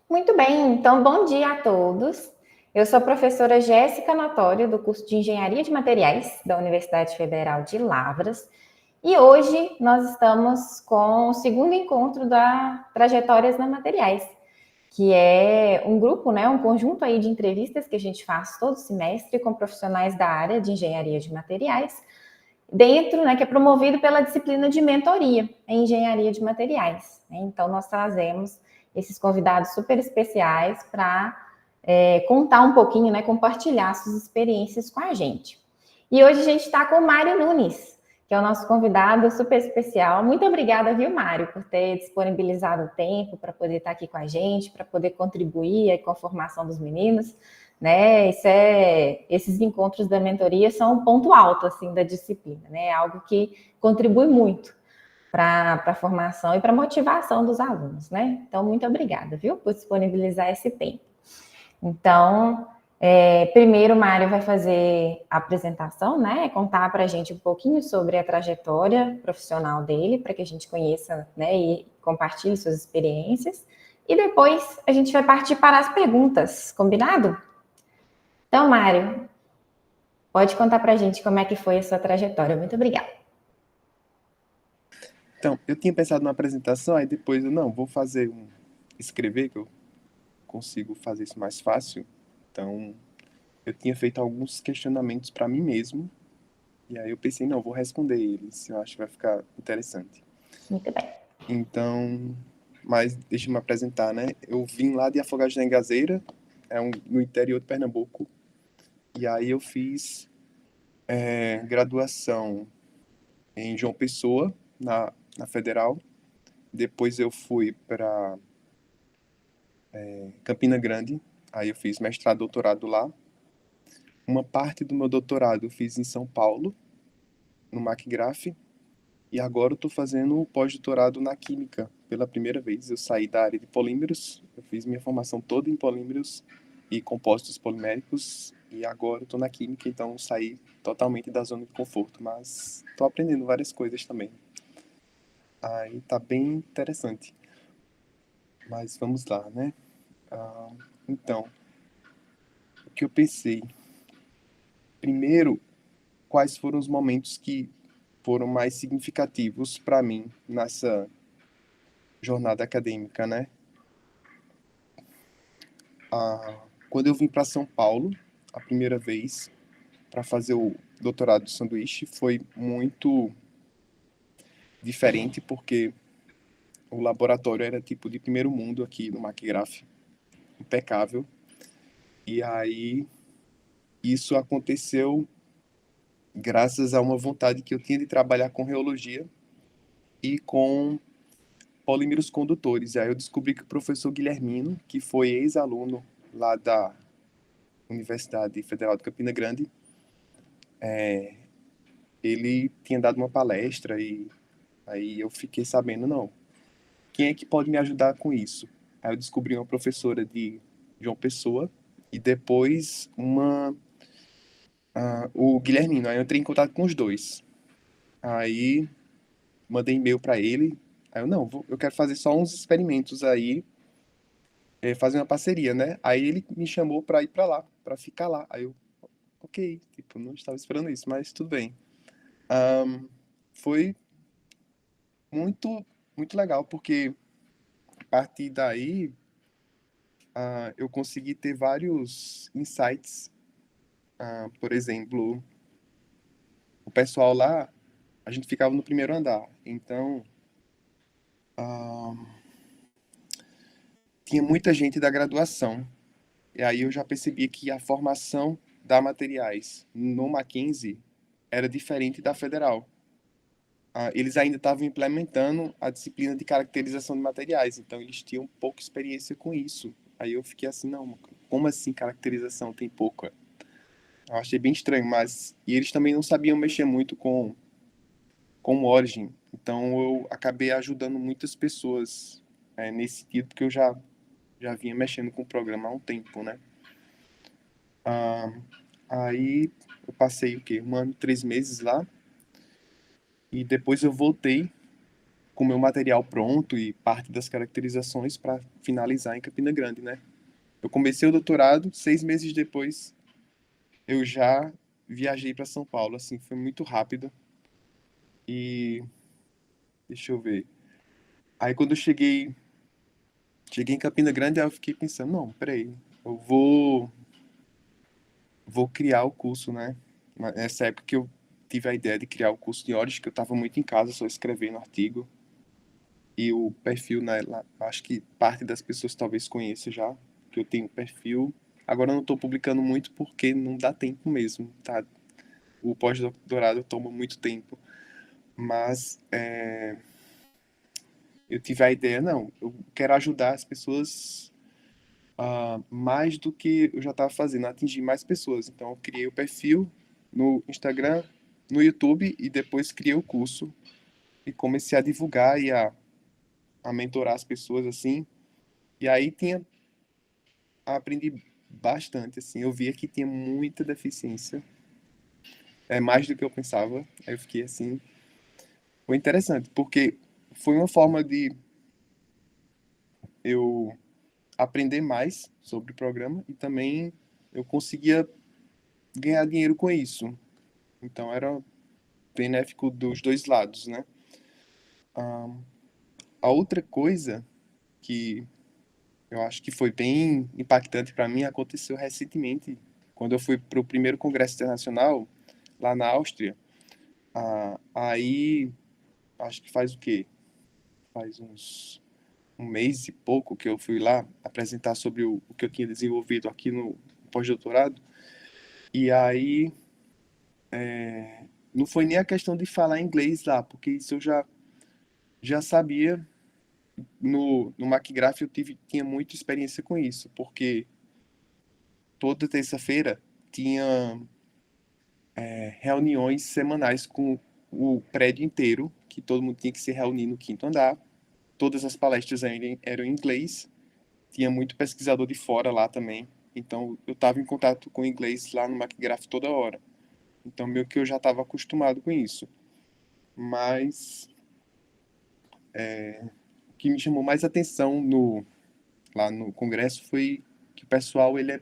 Muito bem, então bom dia a todos. Eu sou a professora Jéssica Notório, do curso de Engenharia de Materiais da Universidade Federal de Lavras, e hoje nós estamos com o segundo encontro da Trajetórias na Materiais, que é um grupo, né, um conjunto aí de entrevistas que a gente faz todo semestre com profissionais da área de Engenharia de Materiais, dentro, né, que é promovido pela disciplina de mentoria em Engenharia de Materiais. Então, nós trazemos esses convidados super especiais para contar um pouquinho, né, compartilhar suas experiências com a gente. E hoje a gente está com o Mário Nunes, que é o nosso convidado super especial. Muito obrigada, viu, Mário, por ter disponibilizado o tempo para poder estar aqui com a gente, para poder contribuir com a formação dos meninos, né? Esses encontros da mentoria são um ponto alto assim da disciplina, né? Algo que contribui muito para a formação e para a motivação dos alunos, né? Então, muito obrigada, viu, por disponibilizar esse tempo. Então, primeiro o Mário vai fazer a apresentação, né? Contar para a gente um pouquinho sobre a trajetória profissional dele, para que a gente conheça, né, e compartilhe suas experiências. E depois a gente vai partir para as perguntas, combinado? Então, Mário, pode contar para a gente como é que foi a sua trajetória. Muito obrigada. Então, eu tinha pensado numa apresentação, aí depois vou fazer escrever, que eu consigo fazer isso mais fácil. Então, eu tinha feito alguns questionamentos para mim mesmo, e aí eu pensei, vou responder eles, eu acho que vai ficar interessante. Muito bem. Então, mas deixa eu me apresentar, né? Eu vim lá de Afogados da Engazeira, no interior de Pernambuco, e aí eu fiz graduação em João Pessoa, na Federal. Depois eu fui para Campina Grande, aí eu fiz mestrado, doutorado lá. Uma parte do meu doutorado eu fiz em São Paulo, no McGrath, e agora eu estou fazendo o pós-doutorado na Química, pela primeira vez. Eu saí da área de polímeros, eu fiz minha formação toda em polímeros e compostos poliméricos, e agora eu estou na Química, então eu saí totalmente da zona de conforto, mas estou aprendendo várias coisas também. Aí tá bem interessante. Mas vamos lá, né? Então, o que eu pensei? Primeiro, quais foram os momentos que foram mais significativos para mim nessa jornada acadêmica, né? Quando eu vim para São Paulo, a primeira vez, para fazer o doutorado de sanduíche, foi muito diferente, porque o laboratório era tipo de primeiro mundo aqui no McGrath, impecável. E aí, isso aconteceu graças a uma vontade que eu tinha de trabalhar com reologia e com polímeros condutores. Aí eu descobri que o professor Guilhermino, que foi ex-aluno lá da Universidade Federal de Campina Grande, ele tinha dado uma palestra e aí eu fiquei sabendo, quem é que pode me ajudar com isso? Aí eu descobri uma professora de João Pessoa e depois o Guilhermino. Aí eu entrei em contato com os dois. Aí mandei e-mail para ele. Aí eu quero fazer só uns experimentos aí, fazer uma parceria, né? Aí ele me chamou para ir para lá, para ficar lá. Aí eu, ok, tipo, não estava esperando isso, mas tudo bem. Foi muito, muito legal, porque a partir daí eu consegui ter vários insights. Por exemplo, o pessoal lá, a gente ficava no primeiro andar, então tinha muita gente da graduação. E aí eu já percebi que a formação da materiais no Mackenzie era diferente da federal. Eles ainda estavam implementando a disciplina de caracterização de materiais, então eles tinham pouca experiência com isso. Aí eu fiquei assim, como assim caracterização tem pouca? Eu achei bem estranho, mas e eles também não sabiam mexer muito com o Origin, então eu acabei ajudando muitas pessoas nesse sentido, porque eu já vinha mexendo com o programa há um tempo, né? Aí eu passei o quê? 1 ano, 3 meses lá, e depois eu voltei com o meu material pronto e parte das caracterizações para finalizar em Campina Grande, né? Eu comecei o doutorado, 6 meses depois eu já viajei para São Paulo, assim, foi muito rápido. E deixa eu ver. Aí quando eu cheguei em Campina Grande, aí eu fiquei pensando, não, peraí, eu vou criar o curso, né? Nessa época que eu tive a ideia de criar o curso de horas, que eu estava muito em casa, só escrevendo artigo. E o perfil, né, lá, acho que parte das pessoas talvez conheça já, que eu tenho um perfil. Agora eu não estou publicando muito porque não dá tempo mesmo, tá? O pós-doutorado toma muito tempo. Mas eu tive a ideia, não, eu quero ajudar as pessoas mais do que eu já estava fazendo, atingir mais pessoas. Então eu criei o perfil no Instagram, no YouTube e depois criei o curso e comecei a divulgar e a mentorar as pessoas assim. E aí aprendi bastante, assim. Eu via que tinha muita deficiência, mais do que eu pensava. Aí eu fiquei assim, foi interessante, porque foi uma forma de eu aprender mais sobre o programa e também eu conseguia ganhar dinheiro com isso. Então era benéfico dos dois lados, né? A outra coisa que eu acho que foi bem impactante para mim aconteceu recentemente, quando eu fui para o primeiro congresso internacional lá na Áustria. Aí, acho que faz o quê? Faz um mês e pouco que eu fui lá apresentar sobre o que eu tinha desenvolvido aqui no pós-doutorado. E aí, não foi nem a questão de falar inglês lá, porque isso eu já sabia. No McGrath eu tinha muita experiência com isso, porque toda terça-feira tinha reuniões semanais com o prédio inteiro, que todo mundo tinha que se reunir no quinto andar. Todas as palestras eram em inglês, tinha muito pesquisador de fora lá também. Então eu estava em contato com o inglês lá no McGrath toda hora. Então meio que eu já estava acostumado com isso. Mas o que me chamou mais atenção lá no congresso foi que o pessoal, ele é,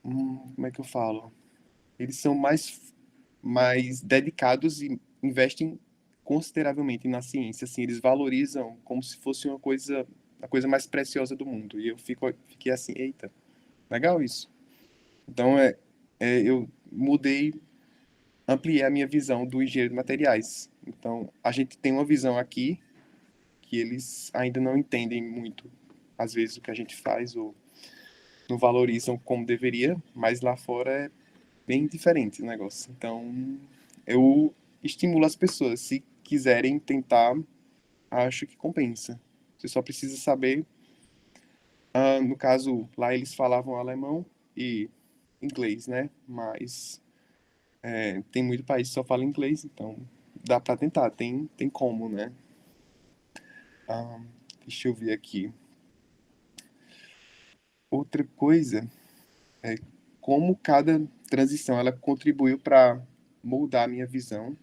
como é que eu falo? Eles são mais dedicados e investem consideravelmente na ciência, assim, eles valorizam como se fosse a coisa mais preciosa do mundo. E eu fiquei assim, eita, legal isso. Então, eu ampliei a minha visão do engenheiro de materiais. Então, a gente tem uma visão aqui que eles ainda não entendem muito, às vezes, o que a gente faz ou não valorizam como deveria, mas lá fora é bem diferente o negócio. Então, eu estimulo as pessoas, se quiserem tentar, acho que compensa. Você só precisa saber, no caso, lá eles falavam alemão e inglês, né? Mas tem muito país que só fala inglês, então dá para tentar, tem como, né? Ah, deixa eu ver aqui. Outra coisa é como cada transição ela contribuiu para moldar a minha visão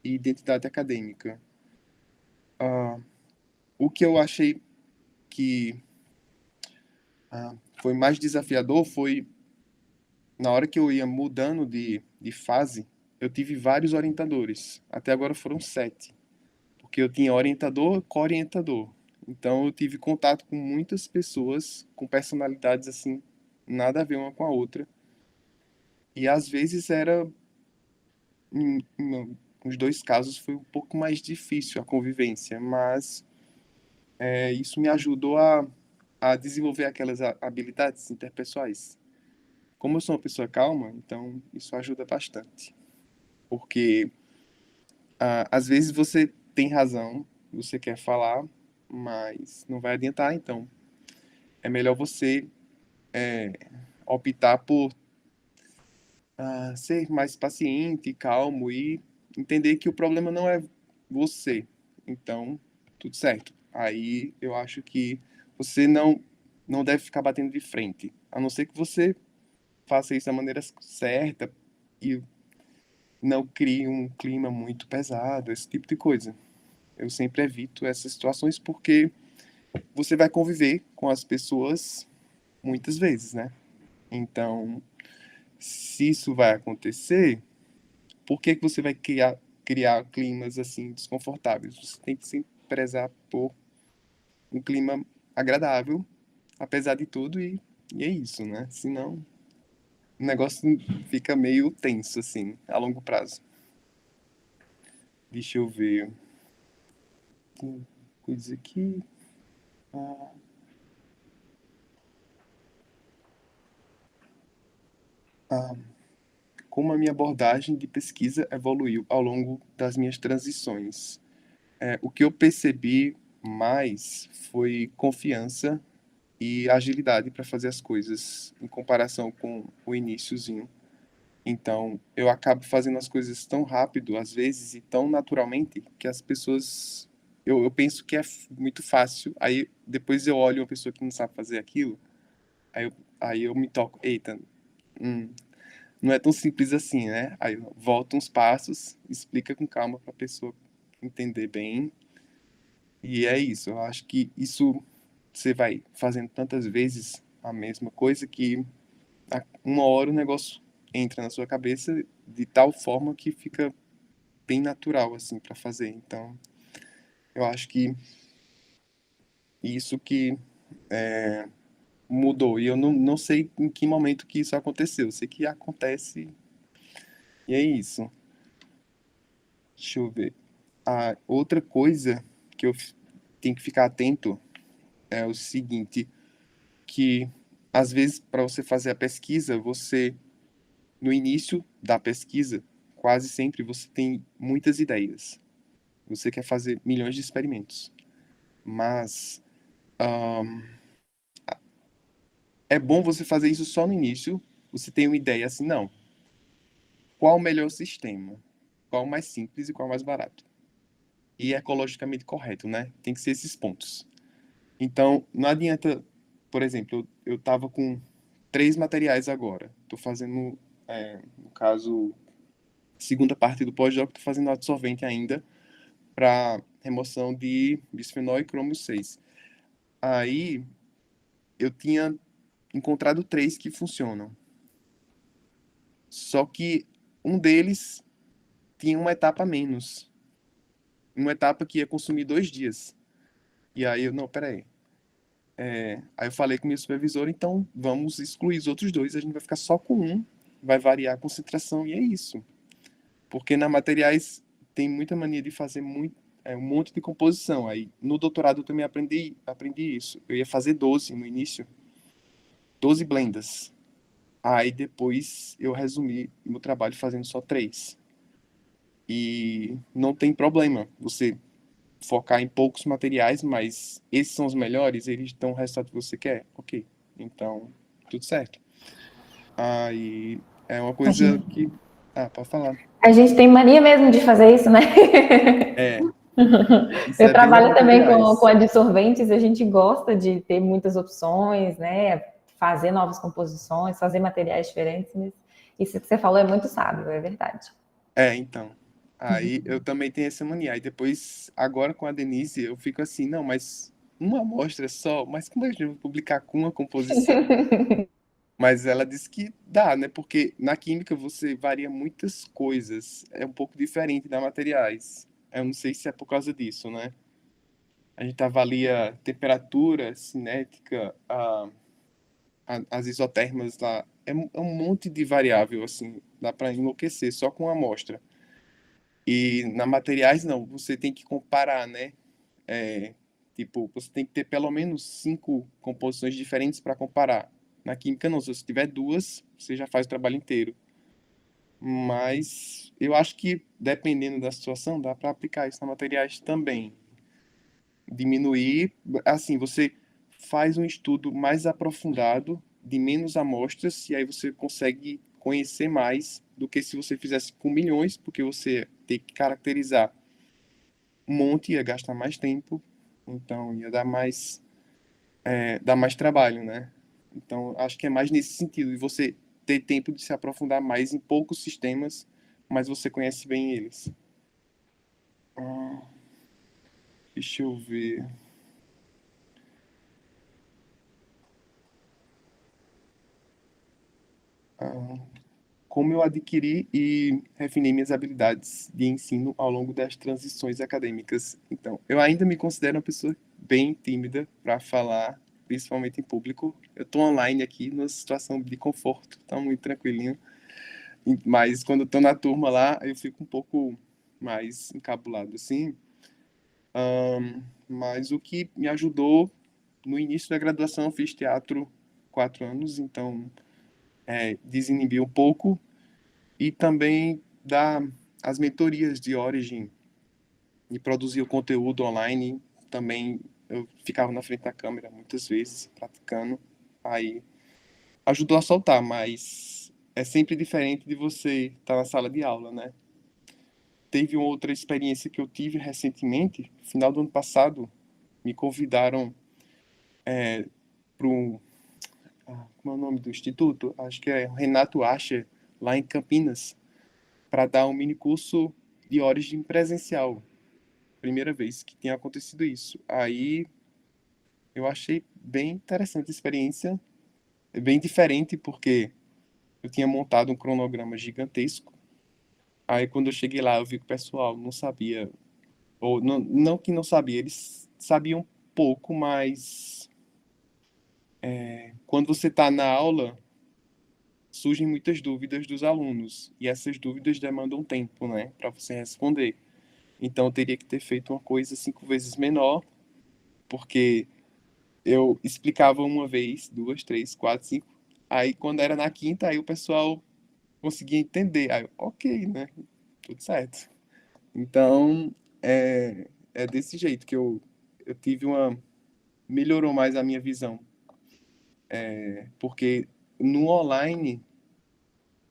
e identidade acadêmica. O que eu achei que foi mais desafiador foi na hora que eu ia mudando de fase, eu tive vários orientadores. Até agora foram 7, porque eu tinha orientador, co-orientador. Então eu tive contato com muitas pessoas com personalidades assim, nada a ver uma com a outra. E às vezes nos dois casos foi um pouco mais difícil a convivência, mas isso me ajudou a desenvolver aquelas habilidades interpessoais. Como eu sou uma pessoa calma, então isso ajuda bastante. Porque às vezes você tem razão, você quer falar, mas não vai adiantar, então é melhor você optar por ser mais paciente, calmo e entender que o problema não é você. Então, tudo certo. Aí eu acho que você não deve ficar batendo de frente, a não ser que você faça isso da maneira certa e não crie um clima muito pesado, esse tipo de coisa. Eu sempre evito essas situações porque você vai conviver com as pessoas muitas vezes, né? Então, se isso vai acontecer, por que que você vai criar climas assim desconfortáveis? Você tem que se prezar por um clima agradável, apesar de tudo, e é isso, né? Senão, o negócio fica meio tenso, assim, a longo prazo. Deixa eu ver. Tem coisa aqui. Ah, ah, como a minha abordagem de pesquisa evoluiu ao longo das minhas transições. O que eu percebi mais foi confiança e agilidade para fazer as coisas em comparação com o iniciozinho. Então, eu acabo fazendo as coisas tão rápido, às vezes, e tão naturalmente, que as pessoas. Eu penso que é muito fácil, aí depois eu olho uma pessoa que não sabe fazer aquilo, aí eu me toco, eita, hum, não é tão simples assim, né? Aí eu volto uns passos, explica com calma para a pessoa entender bem, e é isso. Eu acho que isso você vai fazendo tantas vezes a mesma coisa que uma hora o negócio entra na sua cabeça de tal forma que fica bem natural assim para fazer. Então, eu acho que isso que mudou. E eu não sei em que momento que isso aconteceu. Eu sei que acontece e é isso. Deixa eu ver. A outra coisa que tenho que ficar atento é o seguinte, que às vezes para você fazer a pesquisa, você no início da pesquisa, quase sempre você tem muitas ideias. Você quer fazer milhões de experimentos. Mas é bom você fazer isso só no início. Você tem uma ideia assim, não. Qual o melhor sistema? Qual o mais simples e qual o mais barato? E ecologicamente correto, né? Tem que ser esses pontos. Então, não adianta, por exemplo, eu estava com 3 materiais agora. Estou fazendo, no caso, segunda parte do pós-doc, estou fazendo adsorvente ainda para remoção de bisfenol e cromo 6. Aí, eu tinha encontrado 3 que funcionam. Só que um deles tinha uma etapa a menos. Uma etapa que ia consumir 2 dias. E aí eu, não, peraí. Aí eu falei com o meu supervisor, então vamos excluir os outros 2, a gente vai ficar só com um, vai variar a concentração e é isso. Porque na materiais tem muita mania de fazer um monte de composição. Aí no doutorado eu também aprendi isso. Eu ia fazer 12 no início, 12 blendas. Aí depois eu resumi meu trabalho fazendo só 3. E não tem problema você focar em poucos materiais, mas esses são os melhores, eles dão o resultado que você quer. Ok. Então, tudo certo. Aí é uma A coisa gente, que. Ah, pode falar. a gente tem mania mesmo de fazer isso, né? É, isso Eu é bem nas trabalho também com materiais. adsorventes, a gente gosta de ter muitas opções, né? Fazer novas composições, fazer materiais diferentes. Mas isso que você falou é muito sábio, é verdade. Então. Aí eu também tenho essa mania. Aí depois, agora com a Denise, eu fico assim, não, mas uma amostra só, mas como é que eu vou publicar com uma composição? Mas ela disse que dá, né? Porque na química você varia muitas coisas. É um pouco diferente da materiais. Eu não sei se é por causa disso, né? A gente avalia temperatura, cinética, as isotermas lá. É um monte de variável, assim. Dá para enlouquecer só com a amostra. E na materiais, não. Você tem que comparar, né? Tipo, você tem que ter pelo menos 5 composições diferentes para comparar. Na química, não. Se você tiver 2, você já faz o trabalho inteiro. Mas eu acho que, dependendo da situação, dá para aplicar isso na materiais também. Diminuir, assim, você faz um estudo mais aprofundado, de menos amostras, e aí você consegue conhecer mais do que se você fizesse com milhões, porque você tem que caracterizar um monte, ia gastar mais tempo, então ia dar mais trabalho, né? Então, acho que é mais nesse sentido, de você ter tempo de se aprofundar mais em poucos sistemas, mas você conhece bem eles. Deixa eu ver. Como eu adquiri e refinei minhas habilidades de ensino ao longo das transições acadêmicas. Então, eu ainda me considero uma pessoa bem tímida para falar, principalmente em público. Eu estou online aqui numa situação de conforto, está muito tranquilinho. Mas quando eu estou na turma lá, eu fico um pouco mais encabulado, assim. Mas o que me ajudou, no início da graduação, eu fiz teatro 4 anos, então desinibi um pouco. E também dar as mentorias de Origin e produzir o conteúdo online. Também eu ficava na frente da câmera muitas vezes, praticando. Aí ajudou a soltar, mas é sempre diferente de você estar na sala de aula, né? Teve uma outra experiência que eu tive recentemente, final do ano passado, me convidaram para um. Como é o nome do instituto? Acho que é Renato Acher, lá em Campinas, para dar um mini curso de Origin presencial. Primeira vez que tinha acontecido isso. Aí eu achei bem interessante a experiência, bem diferente, porque eu tinha montado um cronograma gigantesco. Aí quando eu cheguei lá, eu vi que o pessoal não sabia, ou não que não sabia, eles sabiam pouco, mas quando você está na aula, surgem muitas dúvidas dos alunos, e essas dúvidas demandam tempo, né, para você responder. Então eu teria que ter feito uma coisa 5 vezes menor, porque eu explicava uma vez, duas, três, quatro, cinco. Aí quando era na quinta, aí o pessoal conseguia entender. Aí, ok, né? Tudo certo. Então, é desse jeito que eu tive uma. Melhorou mais a minha visão. Porque no online,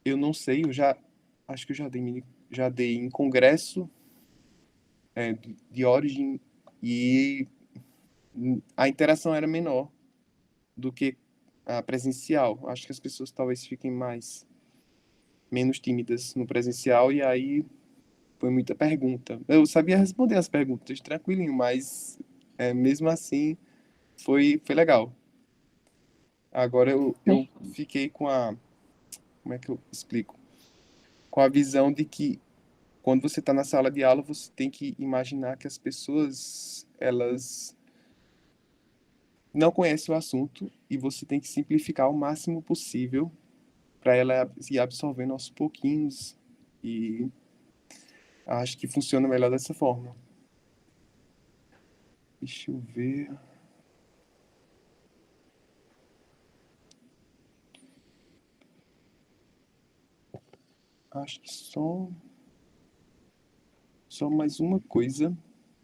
eu não sei, eu já. Acho que eu já dei em congresso de Origin e a interação era menor do que a presencial. Acho que as pessoas talvez fiquem menos tímidas no presencial e aí foi muita pergunta. Eu sabia responder as perguntas tranquilinho, mas mesmo assim foi legal. Agora eu fiquei com a. Como é que eu explico? Com a visão de que quando você está na sala de aula, você tem que imaginar que as pessoas elas não conhecem o assunto e você tem que simplificar o máximo possível para ela ir absorvendo aos pouquinhos e acho que funciona melhor dessa forma. Deixa eu ver. Acho que só mais uma coisa,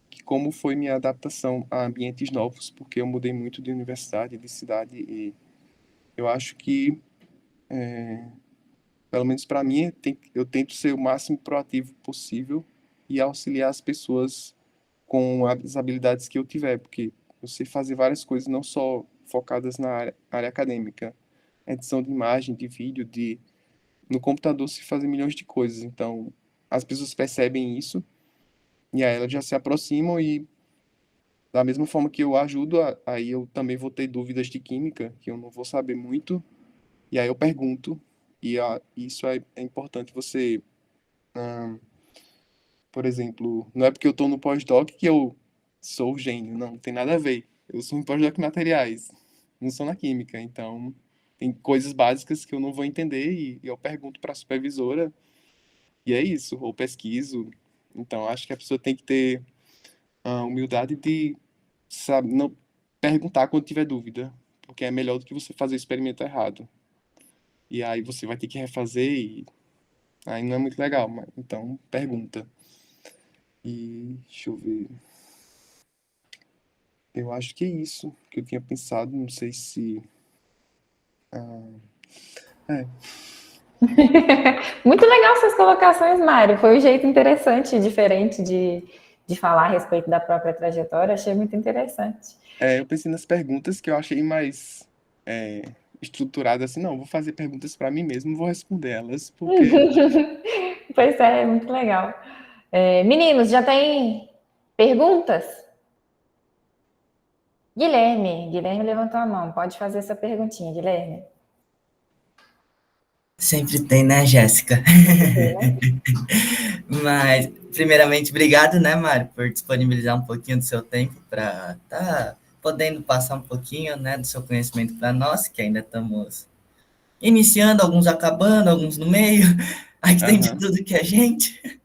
que como foi minha adaptação a ambientes novos, porque eu mudei muito de universidade, de cidade, e eu acho que, pelo menos para mim, eu tento ser o máximo proativo possível e auxiliar as pessoas com as habilidades que eu tiver, porque eu sei fazer várias coisas, não só focadas na área acadêmica, edição de imagem, de vídeo, no computador se fazem milhões de coisas, então as pessoas percebem isso e aí elas já se aproximam e da mesma forma que eu ajudo, aí eu também vou ter dúvidas de química, que eu não vou saber muito, e aí eu pergunto, e isso é importante você, por exemplo, não é porque eu estou no pós-doc que eu sou o gênio, não tem nada a ver. Eu sou um pós-doc em materiais, não sou na química, então tem coisas básicas que eu não vou entender e eu pergunto para a supervisora, e é isso, ou pesquiso. Então acho que a pessoa tem que ter a humildade de, sabe, não perguntar quando tiver dúvida, porque é melhor do que você fazer o experimento errado. E aí você vai ter que refazer e aí não é muito legal, mas então pergunta. E deixa eu ver. Eu acho que é isso que eu tinha pensado, não sei se é, Muito legal suas colocações, Mário. Foi um jeito interessante, diferente de falar a respeito da própria trajetória. Achei muito interessante. eu pensei nas perguntas que eu achei mais estruturadas assim, não, vou fazer perguntas para mim mesmo, vou responder elas, porque Pois é, muito legal. Meninos, já tem perguntas? Guilherme levantou a mão. Pode fazer essa perguntinha, Guilherme. Sempre tem, né, Jéssica? Sempre tem, né? Mas, primeiramente, obrigado, né, Mário, por disponibilizar um pouquinho do seu tempo para estar podendo passar um pouquinho, né, do seu conhecimento para nós, que ainda estamos iniciando, alguns acabando, alguns no meio. Aqui tem de Aham. tudo que é gente.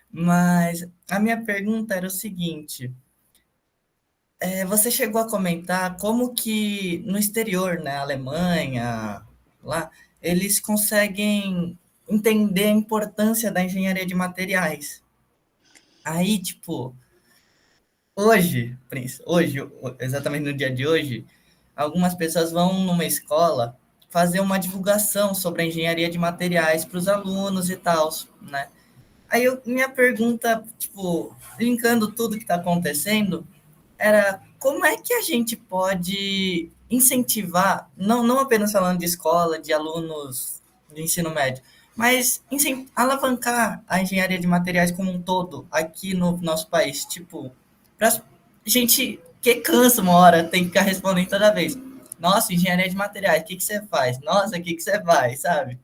Mas a minha pergunta era o seguinte: você chegou a comentar como que no exterior, né, Alemanha, lá, eles conseguem entender a importância da engenharia de materiais. Aí, tipo, hoje, exatamente no dia de hoje, algumas pessoas vão numa escola fazer uma divulgação sobre a engenharia de materiais para os alunos e tal, né? Minha pergunta, tipo, linkando tudo que está acontecendo, era como é que a gente pode incentivar, não apenas falando de escola, de alunos de ensino médio, mas alavancar a engenharia de materiais como um todo aqui no nosso país, tipo, para gente que cansa uma hora, tem que ficar respondendo toda vez. Nossa, engenharia de materiais, o que você faz? Nossa, o que você faz, sabe?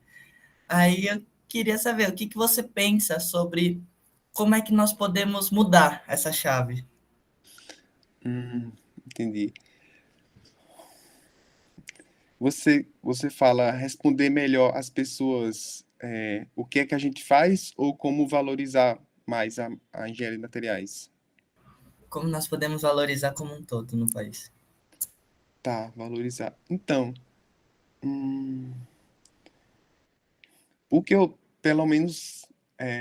Aí eu queria saber o que você pensa sobre como é que nós podemos mudar essa chave. Entendi. Você fala responder melhor às pessoas, o que é que a gente faz ou como valorizar mais a engenharia de materiais? Como nós podemos valorizar como um todo no país? Tá, valorizar. Então, hum, o que eu, pelo menos,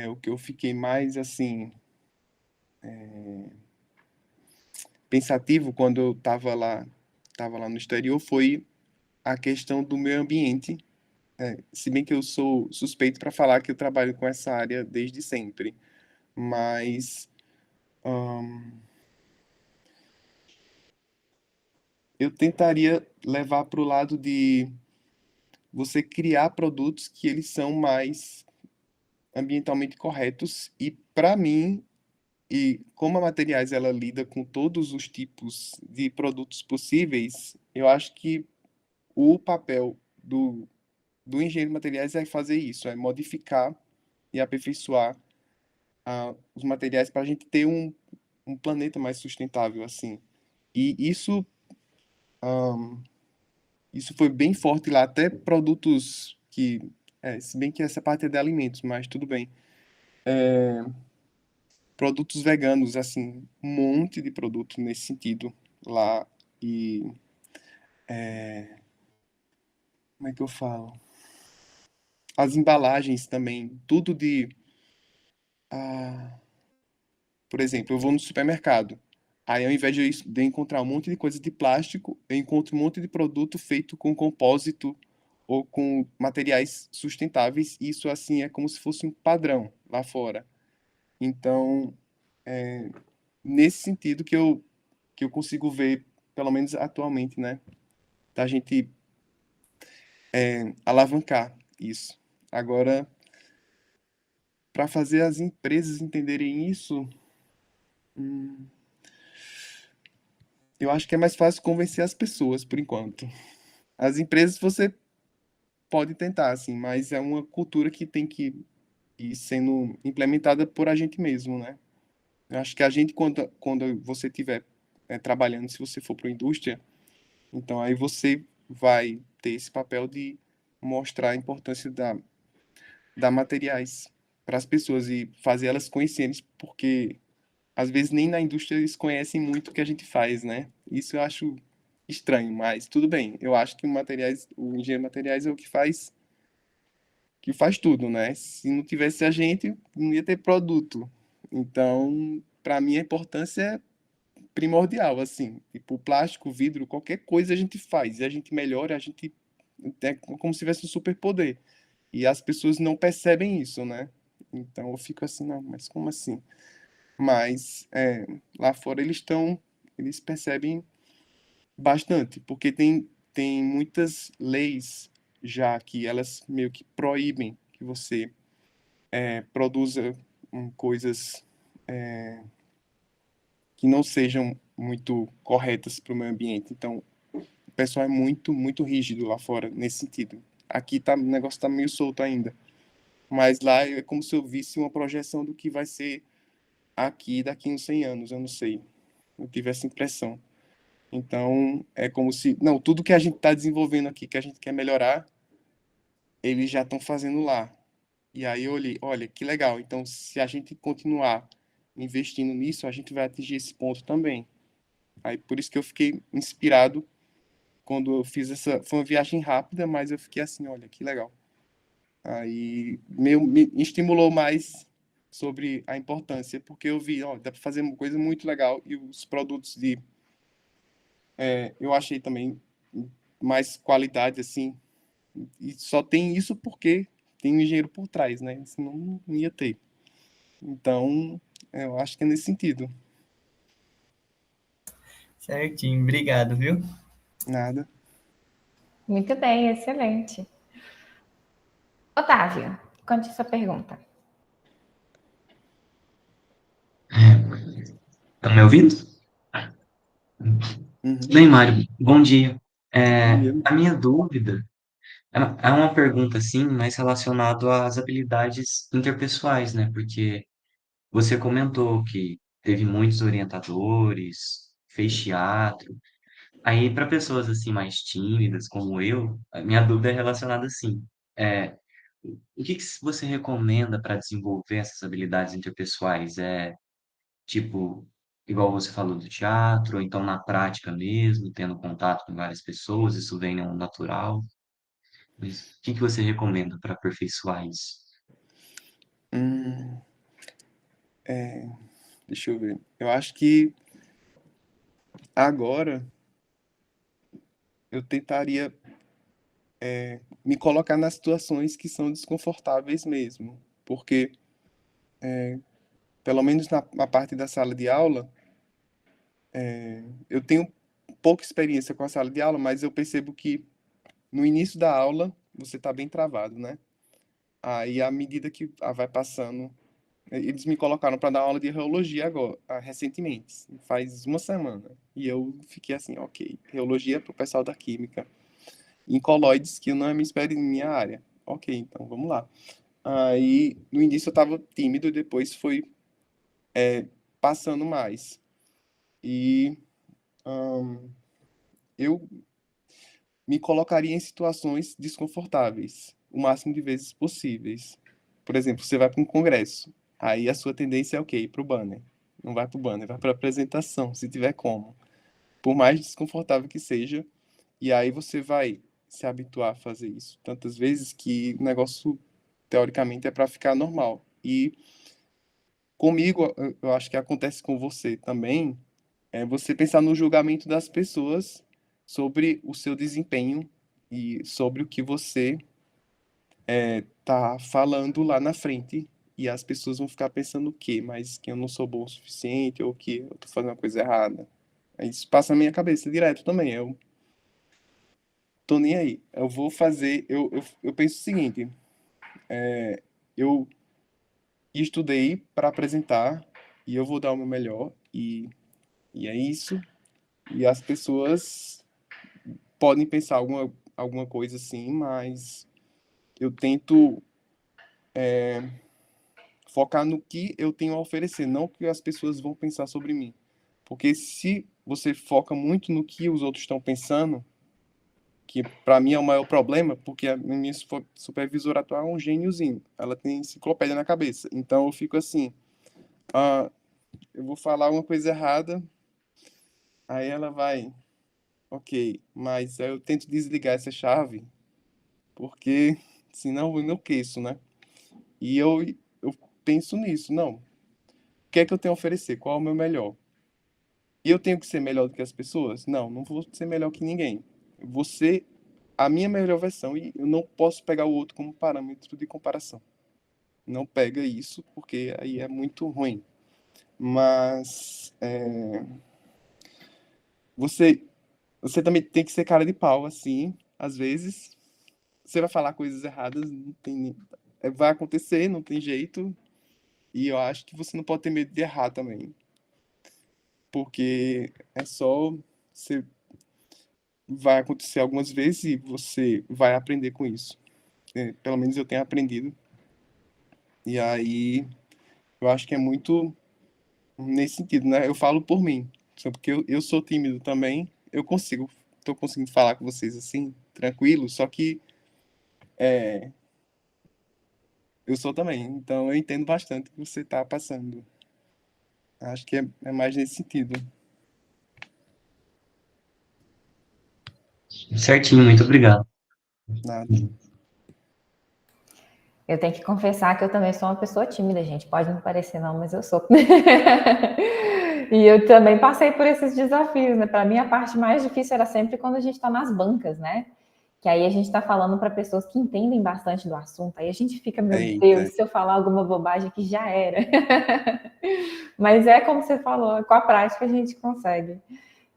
o que eu fiquei mais, assim, pensativo quando eu estava lá no exterior foi a questão do meio ambiente. Se bem que eu sou suspeito para falar que eu trabalho com essa área desde sempre, mas eu tentaria levar para o lado de você criar produtos que eles são mais ambientalmente corretos e para mim e como a Materiais ela lida com todos os tipos de produtos possíveis, eu acho que o papel do engenheiro de materiais é fazer isso, é modificar e aperfeiçoar os materiais para a gente ter um planeta mais sustentável assim. E isso foi bem forte lá, até produtos que, se bem que essa parte é de alimentos, mas tudo bem. Produtos veganos, assim, um monte de produto nesse sentido lá. E como é que eu falo? As embalagens também, tudo de. Ah, por exemplo, eu vou no supermercado. Aí, ao invés de eu encontrar um monte de coisa de plástico, eu encontro um monte de produto feito com compósito ou com materiais sustentáveis. Isso, assim, é como se fosse um padrão lá fora. Então, nesse sentido que eu consigo ver, pelo menos atualmente, né? Da gente alavancar isso. Agora, para fazer as empresas entenderem isso, eu acho que é mais fácil convencer as pessoas, por enquanto. As empresas você pode tentar, assim, mas é uma cultura que tem que ir sendo implementada por a gente mesmo, né? Eu acho que a gente, quando você estiver trabalhando, se você for para a indústria, então aí você vai ter esse papel de mostrar a importância da materiais para as pessoas e fazer elas conhecerem, porque às vezes nem na indústria eles conhecem muito o que a gente faz, né? Isso eu acho estranho, mas tudo bem. Eu acho que o engenheiro de materiais é o que faz tudo, né? Se não tivesse a gente, não ia ter produto. Então, para mim a importância é primordial, assim. Tipo, plástico, vidro, qualquer coisa a gente faz e a gente melhora, a gente é como se tivesse um superpoder. E as pessoas não percebem isso, né? Então eu fico assim, não, mas como assim? Mas lá fora eles percebem bastante, porque tem muitas leis já que elas meio que proíbem que você produza coisas que não sejam muito corretas para o meio ambiente. Então, o pessoal é muito, muito rígido lá fora, nesse sentido. Aqui o negócio está meio solto ainda. Mas lá é como se eu visse uma projeção do que vai ser aqui daqui uns 100 anos, eu não sei. Eu tive essa impressão. Então, é como se... Não, tudo que a gente está desenvolvendo aqui, que a gente quer melhorar, eles já estão fazendo lá. E aí eu olhei, olha, que legal. Então, se a gente continuar investindo nisso, a gente vai atingir esse ponto também. Aí, por isso que eu fiquei inspirado quando eu fiz essa... Foi uma viagem rápida, mas eu fiquei assim, olha, que legal. Aí me estimulou mais sobre a importância, porque eu vi, ó, dá para fazer uma coisa muito legal e os produtos eu achei também mais qualidade, assim, e só tem isso porque tem um engenheiro por trás, né? Senão não ia ter. Então, eu acho que é nesse sentido. Certinho, obrigado, viu? Nada. Muito bem, excelente. Otávio, conte sua pergunta. Estão me ouvindo? Uhum. Bem, Mário, bom dia. Bom dia. A minha dúvida é uma pergunta, assim, mais relacionada às habilidades interpessoais, né? Porque você comentou que teve muitos orientadores, fez teatro. Aí, para pessoas, assim, mais tímidas, como eu, a minha dúvida é relacionada, assim, é, o que que você recomenda para desenvolver essas habilidades interpessoais? Tipo, igual você falou do teatro, ou então na prática mesmo, tendo contato com várias pessoas, isso vem ao natural. Mas o que que você recomenda para aperfeiçoar isso? Hum, deixa eu ver. Eu acho que agora eu tentaria me colocar nas situações que são desconfortáveis mesmo, porque pelo menos na parte da sala de aula, eu tenho pouca experiência com a sala de aula, mas eu percebo que no início da aula você está bem travado, né? Aí, à medida que vai passando, eles me colocaram para dar aula de reologia agora, recentemente, faz uma semana. E eu fiquei assim, ok, reologia para o pessoal da química, em coloides, que não é minha área. Ok, então vamos lá. Aí, no início eu estava tímido, depois foi passando mais. E eu me colocaria em situações desconfortáveis, o máximo de vezes possíveis. Por exemplo, você vai para um congresso, aí a sua tendência é o quê? Ir para o banner. Não vai para o banner, vai para a apresentação, se tiver como. Por mais desconfortável que seja, e aí você vai se habituar a fazer isso tantas vezes que o negócio, teoricamente, é para ficar normal. E comigo, eu acho que acontece com você também, é você pensar no julgamento das pessoas sobre o seu desempenho e sobre o que você tá falando lá na frente. E as pessoas vão ficar pensando o quê? Mas que eu não sou bom o suficiente ou que eu tô fazendo uma coisa errada. Isso passa na minha cabeça direto também. Eu tô nem aí. Eu vou fazer. Eu penso o seguinte: eu estudei para apresentar e eu vou dar o meu melhor. E é isso. E as pessoas podem pensar alguma coisa assim, mas eu tento focar no que eu tenho a oferecer, não o que as pessoas vão pensar sobre mim. Porque se você foca muito no que os outros estão pensando, que para mim é o maior problema, porque a minha supervisora atual é um gêniozinho, ela tem enciclopédia na cabeça. Então eu fico assim, ah, eu vou falar uma coisa errada, aí ela vai, ok, mas aí eu tento desligar essa chave, porque senão eu enlouqueço, né? E eu penso nisso, não. O que é que eu tenho a oferecer? Qual é o meu melhor? E eu tenho que ser melhor do que as pessoas? Não, não vou ser melhor que ninguém. Eu vou ser a minha melhor versão e eu não posso pegar o outro como parâmetro de comparação. Não pega isso, porque aí é muito ruim. Mas você, você também tem que ser cara de pau, assim, às vezes. Você vai falar coisas erradas, não tem, vai acontecer, não tem jeito. E eu acho que você não pode ter medo de errar também. porque é só você vai acontecer algumas vezes e você vai aprender com isso. Pelo menos eu tenho aprendido. E aí eu acho que é muito nesse sentido, né? Eu falo por mim, só porque eu sou tímido também, tô conseguindo falar com vocês assim, tranquilo, só que eu sou também, então eu entendo bastante o que você está passando. Acho que é mais nesse sentido. Certinho, muito obrigado. Nada. Eu tenho que confessar que eu também sou uma pessoa tímida, gente. Pode não parecer, não, mas eu sou. E eu também passei por esses desafios, né? Para mim, a parte mais difícil era sempre quando a gente está nas bancas, né? Que aí a gente está falando para pessoas que entendem bastante do assunto. Aí a gente fica, meu Eita. Deus, se eu falar alguma bobagem que já era. Mas é como você falou, com a prática a gente consegue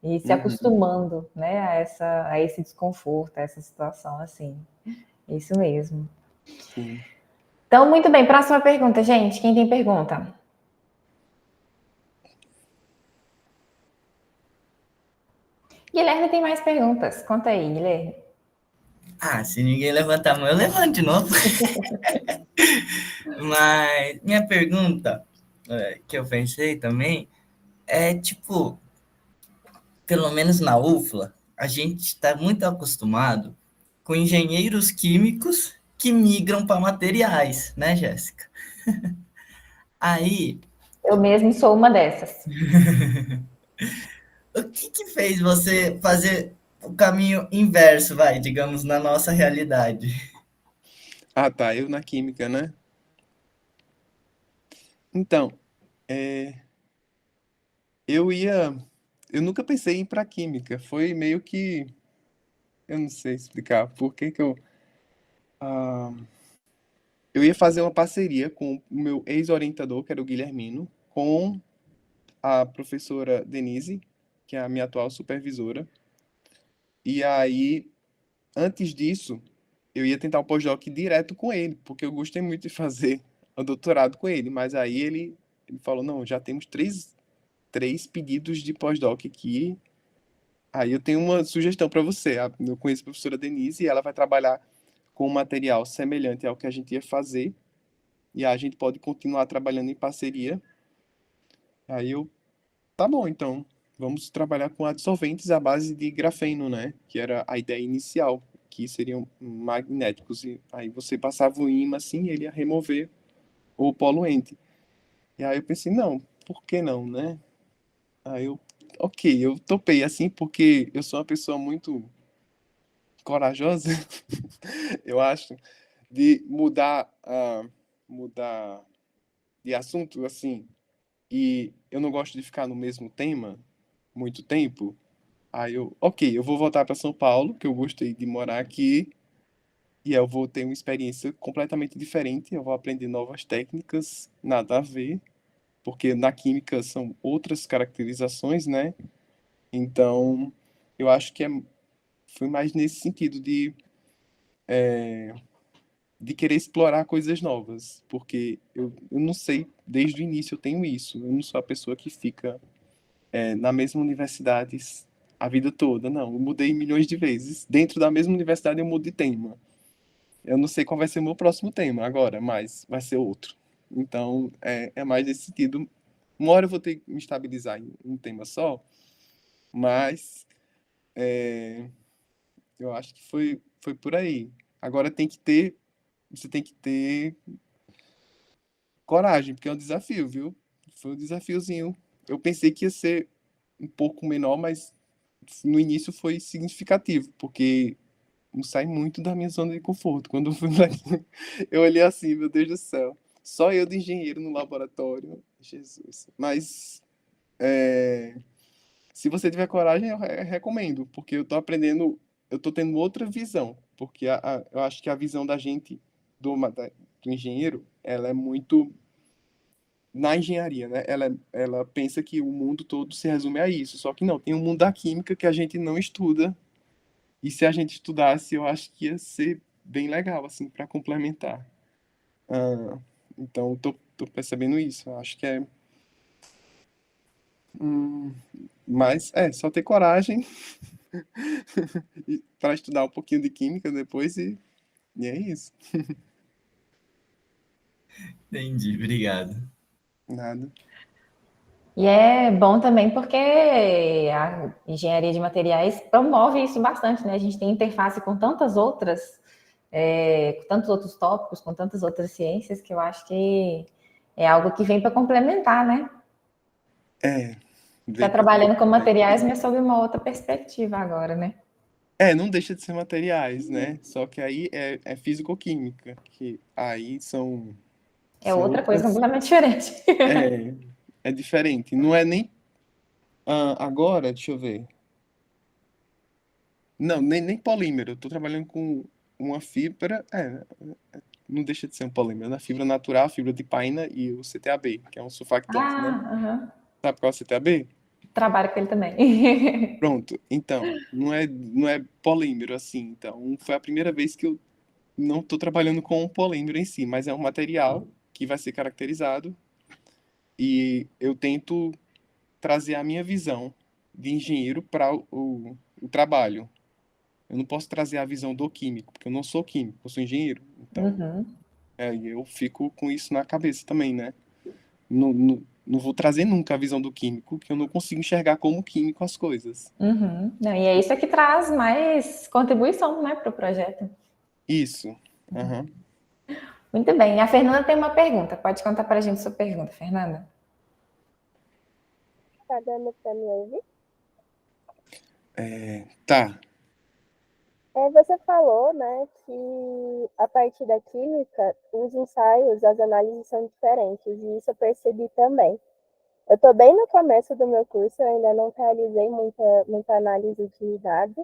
ir se Uhum. acostumando, né, a esse desconforto, a essa situação assim. Isso mesmo. Sim. Então, muito bem, próxima pergunta, gente. Quem tem pergunta? Guilherme tem mais perguntas. Conta aí, Guilherme. Ah, se ninguém levantar a mão, eu levanto de novo. Mas minha pergunta, que eu pensei também, é tipo, pelo menos na UFLA, a gente está muito acostumado com engenheiros químicos que migram para materiais, né, Jéssica? Aí, Eu mesmo sou uma dessas. o que que fez você fazer o caminho inverso, vai, digamos, na nossa realidade? Ah, tá, eu na química, né? Então, é, eu ia. Eu nunca pensei em ir para química. Foi meio que. Eu não sei explicar por que que eu. ah, eu ia fazer uma parceria com o meu ex-orientador, que era o Guilhermino, com a professora Denise, que é a minha atual supervisora. E aí, antes disso, eu ia tentar o pós-doc direto com ele, porque eu gostei muito de fazer o doutorado com ele. Mas aí ele falou: não, já temos três pedidos de pós-doc aqui. Aí eu tenho uma sugestão para você. Eu conheço a professora Denise e ela vai trabalhar com um material semelhante ao que a gente ia fazer. E a gente pode continuar trabalhando em parceria. Aí eu, tá bom, então. Vamos trabalhar com adsorventes à base de grafeno, né? Que era a ideia inicial, que seriam magnéticos. E aí você passava o ímã assim, ele ia remover o poluente. E aí eu pensei, não, por que não, né? Aí eu, ok, eu topei assim, porque eu sou uma pessoa muito corajosa, eu acho, de mudar de assunto, assim, e eu não gosto de ficar no mesmo tema muito tempo. Aí eu, ok, eu vou voltar para São Paulo, que eu gostei de morar aqui, e eu vou ter uma experiência completamente diferente, eu vou aprender novas técnicas, nada a ver, porque na química são outras caracterizações, né? Então, eu acho que foi mais nesse sentido de querer explorar coisas novas, porque eu não sei, desde o início eu tenho isso, eu não sou a pessoa que fica na mesma universidade a vida toda, não, eu mudei milhões de vezes, dentro da mesma universidade eu mudo de tema, eu não sei qual vai ser o meu próximo tema agora, mas vai ser outro, então é mais nesse sentido, uma hora eu vou ter que me estabilizar em um tema só, mas eu acho que foi por aí, agora você tem que ter coragem, porque é um desafio, viu? Foi um desafiozinho. Eu pensei que ia ser um pouco menor, mas no início foi significativo, porque não sai muito da minha zona de conforto. Quando eu fui lá, eu olhei assim, meu Deus do céu. Só eu de engenheiro no laboratório. Jesus. Mas se você tiver coragem, eu recomendo, porque eu tô aprendendo, eu tô tendo outra visão, porque eu acho que a visão da gente, do engenheiro, ela é muito na engenharia, né? Ela pensa que o mundo todo se resume a isso, só que não, tem um mundo da química que a gente não estuda, e se a gente estudasse, eu acho que ia ser bem legal, assim, para complementar. Ah, então, tô percebendo isso, eu acho que Mas só ter coragem para estudar um pouquinho de química depois e é isso. Entendi, obrigado. Nada. E é bom também porque a engenharia de materiais promove isso bastante, né? A gente tem interface com tantas outras, com tantos outros tópicos, com tantas outras ciências, que eu acho que é algo que vem para complementar, né? Está Vem para trabalhando com complementar. materiais, mas sob uma outra perspectiva agora, né? Não deixa de ser materiais, né? Só que aí é físico-química, que aí É são outra coisa outras. completamente diferente. É, é diferente. Não é nem. Agora, deixa eu ver. Não, nem polímero. Eu estou trabalhando com uma fibra. Não deixa de ser um polímero, né? Fibra natural, fibra de paina e o CTAB, que é um surfactante, né? Aham. Sabe qual é o CTAB? Trabalho com ele também. Pronto. Então, não é polímero assim. Então, foi a primeira vez que eu não estou trabalhando com um polímero em si, mas é um material que vai ser caracterizado e eu tento trazer a minha visão de engenheiro para o trabalho. Eu não posso trazer a visão do químico, porque eu não sou químico, eu sou engenheiro. Então, Uhum, eu fico com isso na cabeça também, né? Não vou trazer nunca a visão do químico, que eu não consigo enxergar como químico as coisas. uhum. Não, e é isso que traz mais contribuição, né, para o projeto. Isso. Aham. Muito bem. A Fernanda tem uma pergunta. Pode contar para a gente sua pergunta, Fernanda? Tá dando pra me ouvir? Tá. Você falou, né, que a partir da química, os ensaios, as análises são diferentes, e isso eu percebi também. Eu estou bem no começo do meu curso, eu ainda não realizei muita análise de dados,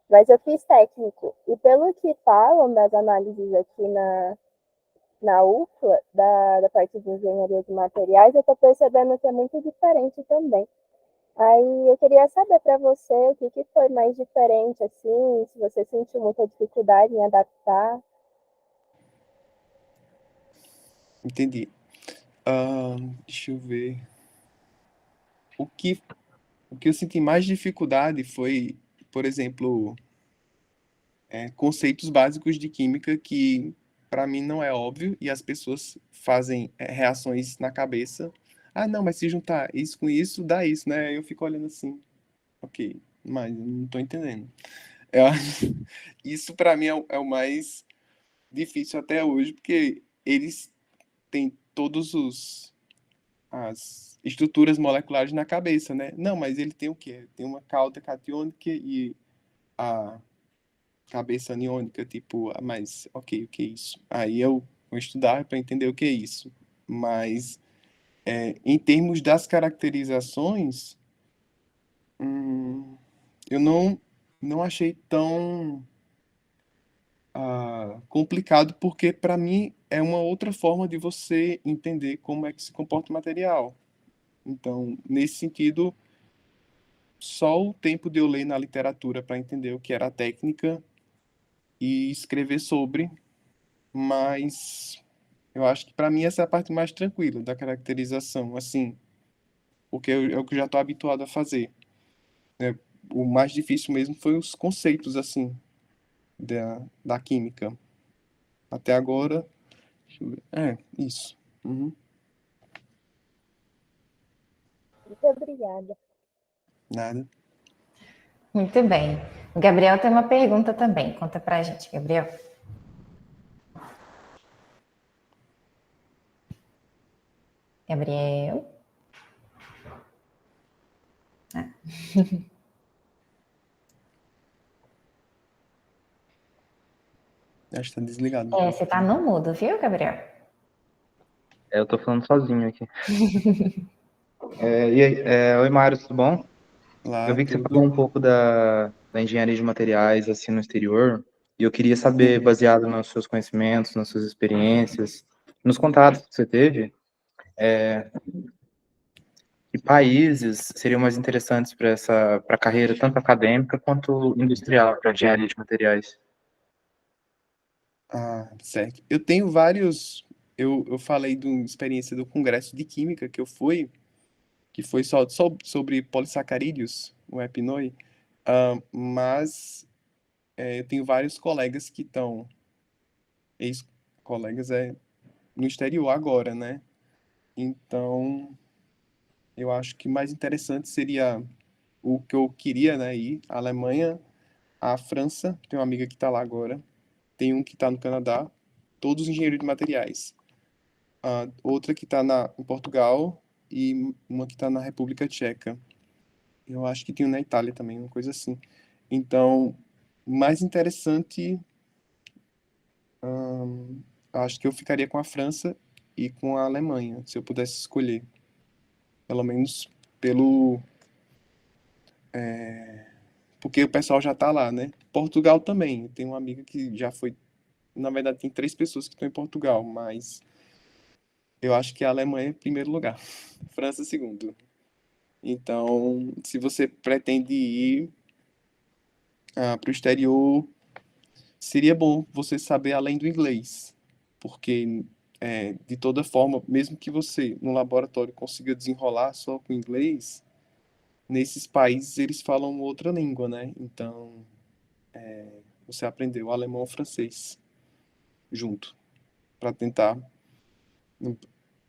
mas eu fiz técnico. E pelo que falam das análises aqui na UFLA, da parte de engenharia de materiais, eu estou percebendo que é muito diferente também. Aí eu queria saber para você o que foi mais diferente, assim, se você sentiu muita dificuldade em adaptar. Entendi. Deixa eu ver. O que, o que eu senti mais dificuldade foi, por exemplo, conceitos básicos de química que para mim não é óbvio e as pessoas fazem reações na cabeça. Ah, não, mas se juntar isso com isso, dá isso, né? Eu fico olhando assim, ok, mas eu não tô entendendo. Eu acho- Isso para mim é o mais difícil até hoje, porque eles têm todos as estruturas moleculares na cabeça, né? Não, mas ele tem o quê? Tem uma cauda catiônica e a cabeça aniônica, tipo, mas ok, o que é isso? Aí eu vou estudar para entender o que é isso. Mas em termos das caracterizações, eu não achei tão complicado, porque para mim é uma outra forma de você entender como é que se comporta o material. Então, nesse sentido, só o tempo de eu ler na literatura para entender o que era a técnica e escrever sobre, mas eu acho que para mim essa é a parte mais tranquila da caracterização, assim, porque é o que eu já estou habituado a fazer, né? O mais difícil mesmo foi os conceitos, assim, da química. Até agora, deixa eu ver. Isso. Uhum. Muito obrigada. Nada. Muito bem. O Gabriel tem uma pergunta também. Conta para a gente, Gabriel. Gabriel. Acho que tá desligado o Você está microfone. no mudo, viu, Gabriel? Eu tô falando sozinho aqui. E aí, oi, Mário, tudo bom? Eu Lá, vi que você falou tudo. um pouco da engenharia de materiais assim no exterior, e eu queria saber, baseado nos seus conhecimentos, nas suas experiências, nos contatos que você teve, que países seriam mais interessantes para a carreira tanto acadêmica quanto industrial para engenharia de materiais. Certo. Eu tenho vários. Eu falei de uma experiência do Congresso de Química que eu fui. que foi só sobre polissacarídeos, o Epinoi, mas eu tenho vários colegas que estão, ex-colegas no exterior agora, né? Então, eu acho que mais interessante seria o que eu queria, né, ir, a Alemanha, a França, tem uma amiga que está lá agora, tem um que está no Canadá, todos engenheiros de materiais. Outra que está em Portugal e uma que está na República Tcheca. Eu acho que tem um na Itália também, uma coisa assim. Então, mais interessante, acho que eu ficaria com a França e com a Alemanha, se eu pudesse escolher. Pelo menos pelo... Porque o pessoal já está lá, né? Portugal também. Tem uma amiga que já foi... Na verdade, tem 3 pessoas que estão em Portugal, mas eu acho que a Alemanha é em primeiro lugar. França, segundo. Então, se você pretende ir para o exterior, seria bom você saber além do inglês, porque de toda forma, mesmo que você no laboratório consiga desenrolar só com inglês, nesses países eles falam outra língua, né? Então, você aprendeu alemão ou francês junto para tentar.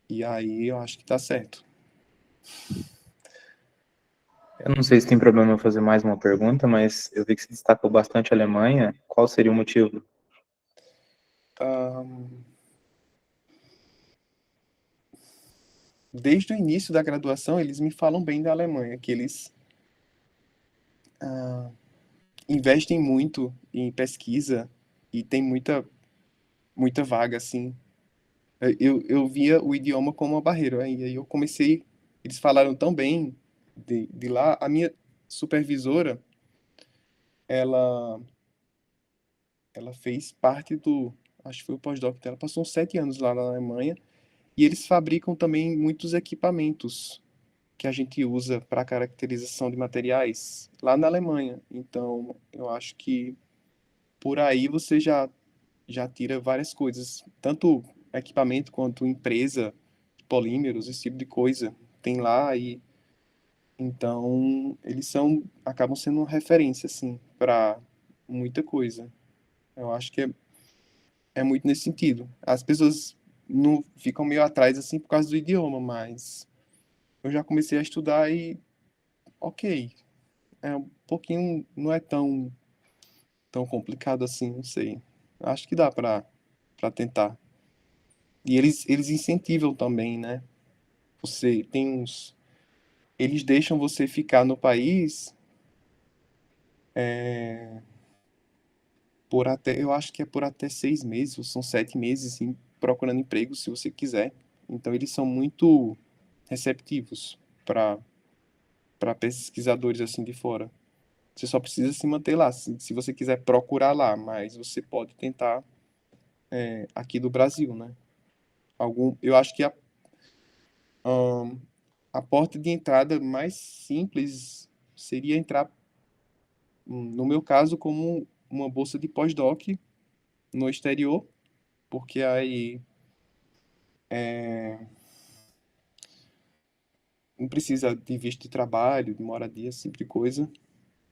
E aí eu acho que tá certo. Eu não sei se tem problema eu fazer mais uma pergunta, mas eu vi que você destacou bastante a Alemanha. Qual seria o motivo? Desde o início da graduação, eles me falam bem da Alemanha, que eles investem muito em pesquisa e tem muita vaga, assim. Eu via o idioma como uma barreira, e aí eu comecei, eles falaram tão bem de lá, a minha supervisora, ela, ela fez parte acho que foi o pós-doc dela, passou uns 7 anos lá na Alemanha, e eles fabricam também muitos equipamentos que a gente usa para caracterização de materiais lá na Alemanha. Então, eu acho que por aí você já tira várias coisas, tanto equipamento quanto empresa, polímeros, esse tipo de coisa, tem lá e então eles acabam sendo uma referência assim para muita coisa. Eu acho que é muito nesse sentido. As pessoas não ficam meio atrás assim por causa do idioma, mas eu já comecei a estudar e ok, é um pouquinho, não é tão complicado assim, não sei. Acho que dá para tentar. E eles incentivam também, né? Você tem uns. Eles deixam você ficar no país por até. Eu acho que é por até 6 meses, ou são 7 meses, assim, procurando emprego, se você quiser. Então, eles são muito receptivos para pesquisadores assim de fora. Você só precisa se manter lá, se você quiser procurar lá, mas você pode tentar aqui do Brasil, né? Eu acho que a porta de entrada mais simples seria entrar, no meu caso, como uma bolsa de pós-doc no exterior, porque aí não precisa de visto de trabalho, de moradia, esse tipo de coisa.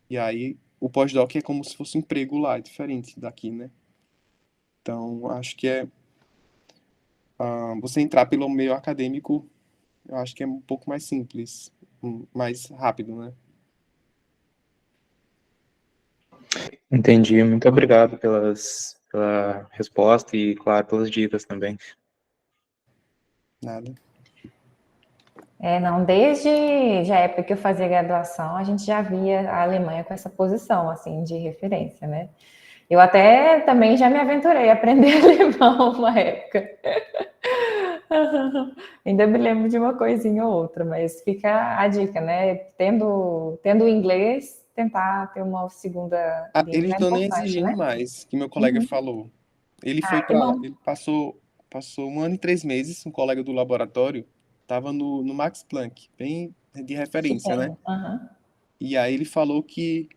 E aí o pós-doc é como se fosse um emprego lá, é diferente daqui, né? Então, acho que você entrar pelo meio acadêmico, eu acho que é um pouco mais simples, mais rápido, né? Entendi. Muito obrigado pela resposta e, claro, pelas dicas também. Nada. Não, desde já a época que eu fazia graduação, a gente já via a Alemanha com essa posição, assim, de referência, né? Eu até também já me aventurei a aprender alemão uma época. Ainda me lembro de uma coisinha ou outra, mas fica a dica, né? Tendo inglês, tentar ter uma segunda língua Eles é estão nem importante, exigindo né? mais, que meu colega falou. Ele foi Que bom. ele passou 1 ano e 3 meses, um colega do laboratório, estava no Max Planck, bem de Que referência, né? bom. Aham. E aí ele falou que,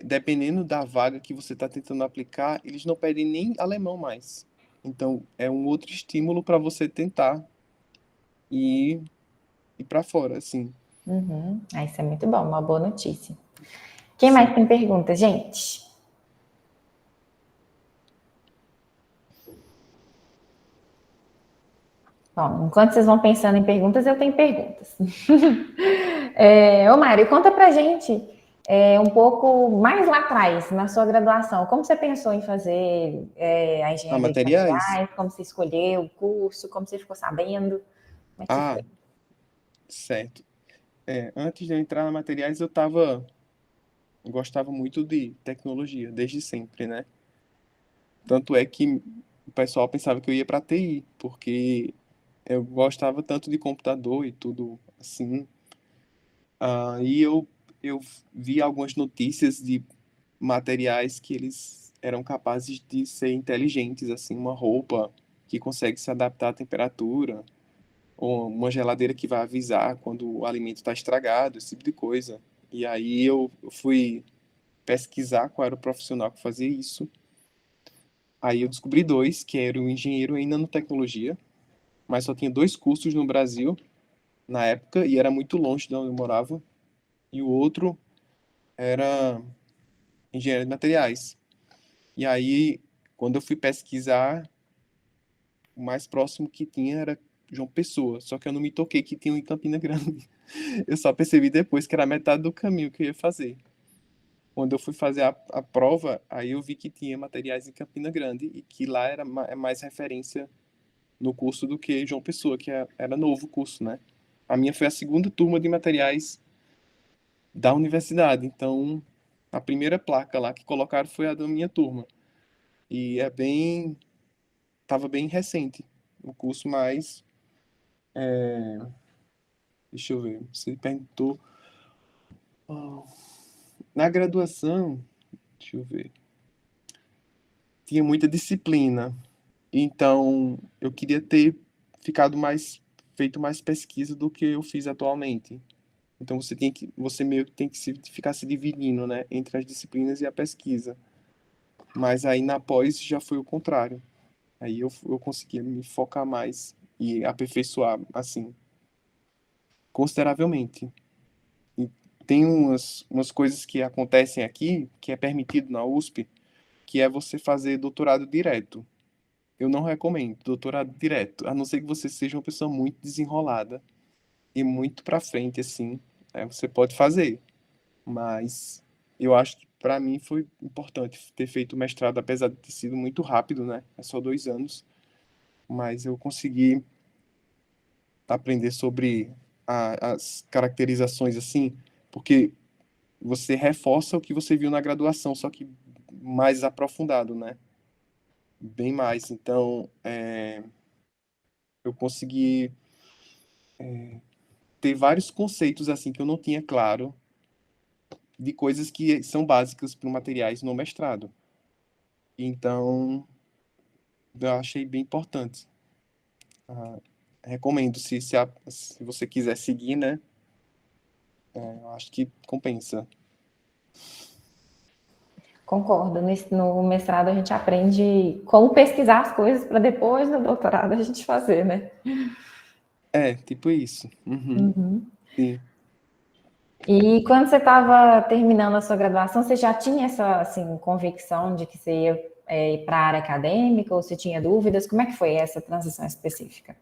dependendo da vaga que você está tentando aplicar, eles não pedem nem alemão mais. Então, é um outro estímulo para você tentar. E ir para fora, assim. Uhum. Ah, isso é muito bom, uma boa notícia. Quem Sim. mais tem perguntas, gente? Bom, enquanto vocês vão pensando em perguntas, eu tenho perguntas. Ô Mário, conta pra gente um pouco mais lá atrás, na sua graduação, como você pensou em fazer a engenharia de Materiais? materiais, como você escolheu o curso, como você ficou sabendo, como é que Ah, foi? certo. Antes de eu entrar na materiais, eu gostava muito de tecnologia, desde sempre, né? Tanto é que o pessoal pensava que eu ia para TI, porque eu gostava tanto de computador e tudo assim. E eu vi algumas notícias de materiais que eles eram capazes de ser inteligentes, assim, uma roupa que consegue se adaptar à temperatura, ou uma geladeira que vai avisar quando o alimento está estragado, esse tipo de coisa. E aí eu fui pesquisar qual era o profissional que fazia isso. Aí eu descobri dois, que era o engenheiro em nanotecnologia, mas só tinha dois cursos no Brasil na época e era muito longe de onde eu morava. E o outro era engenharia de materiais. E aí, quando eu fui pesquisar, o mais próximo que tinha era João Pessoa, só que eu não me toquei que tinha um em Campina Grande. Eu só percebi depois que era metade do caminho que eu ia fazer. Quando eu fui fazer a prova, aí eu vi que tinha materiais em Campina Grande e que lá era mais referência no curso do que João Pessoa, que era novo o curso, né? A minha foi a segunda turma de materiais da universidade, então a primeira placa lá que colocaram foi a da minha turma. E tava bem recente o curso, mas deixa eu ver, você perguntou. Ah, na graduação, deixa eu ver, tinha muita disciplina, então eu queria ter feito mais pesquisa do que eu fiz atualmente. Então você meio que tem que ficar se dividindo, né, entre as disciplinas e a pesquisa. Mas aí na pós já foi o contrário. Aí eu conseguia me focar mais e aperfeiçoar, assim, consideravelmente. E tem umas coisas que acontecem aqui, que é permitido na USP, que é você fazer doutorado direto. Eu não recomendo doutorado direto, a não ser que você seja uma pessoa muito desenrolada e muito para frente, assim, você pode fazer. Mas eu acho que para mim foi importante ter feito o mestrado, apesar de ter sido muito rápido, né? É só 2 anos, mas eu consegui aprender sobre as caracterizações assim, porque você reforça o que você viu na graduação, só que mais aprofundado, né? Bem mais. Então, eu consegui ter vários conceitos assim que eu não tinha claro de coisas que são básicas para materiais no mestrado. Então, eu achei bem importante. Recomendo, se você quiser seguir, né? Eu acho que compensa. Concordo. No mestrado a gente aprende como pesquisar as coisas para depois no doutorado a gente fazer, né? Tipo isso. Uhum, Uhum. sim. E quando você estava terminando a sua graduação, você já tinha essa assim, convicção de que você ia ir para a área acadêmica ou você tinha dúvidas? Como é que foi essa transição específica?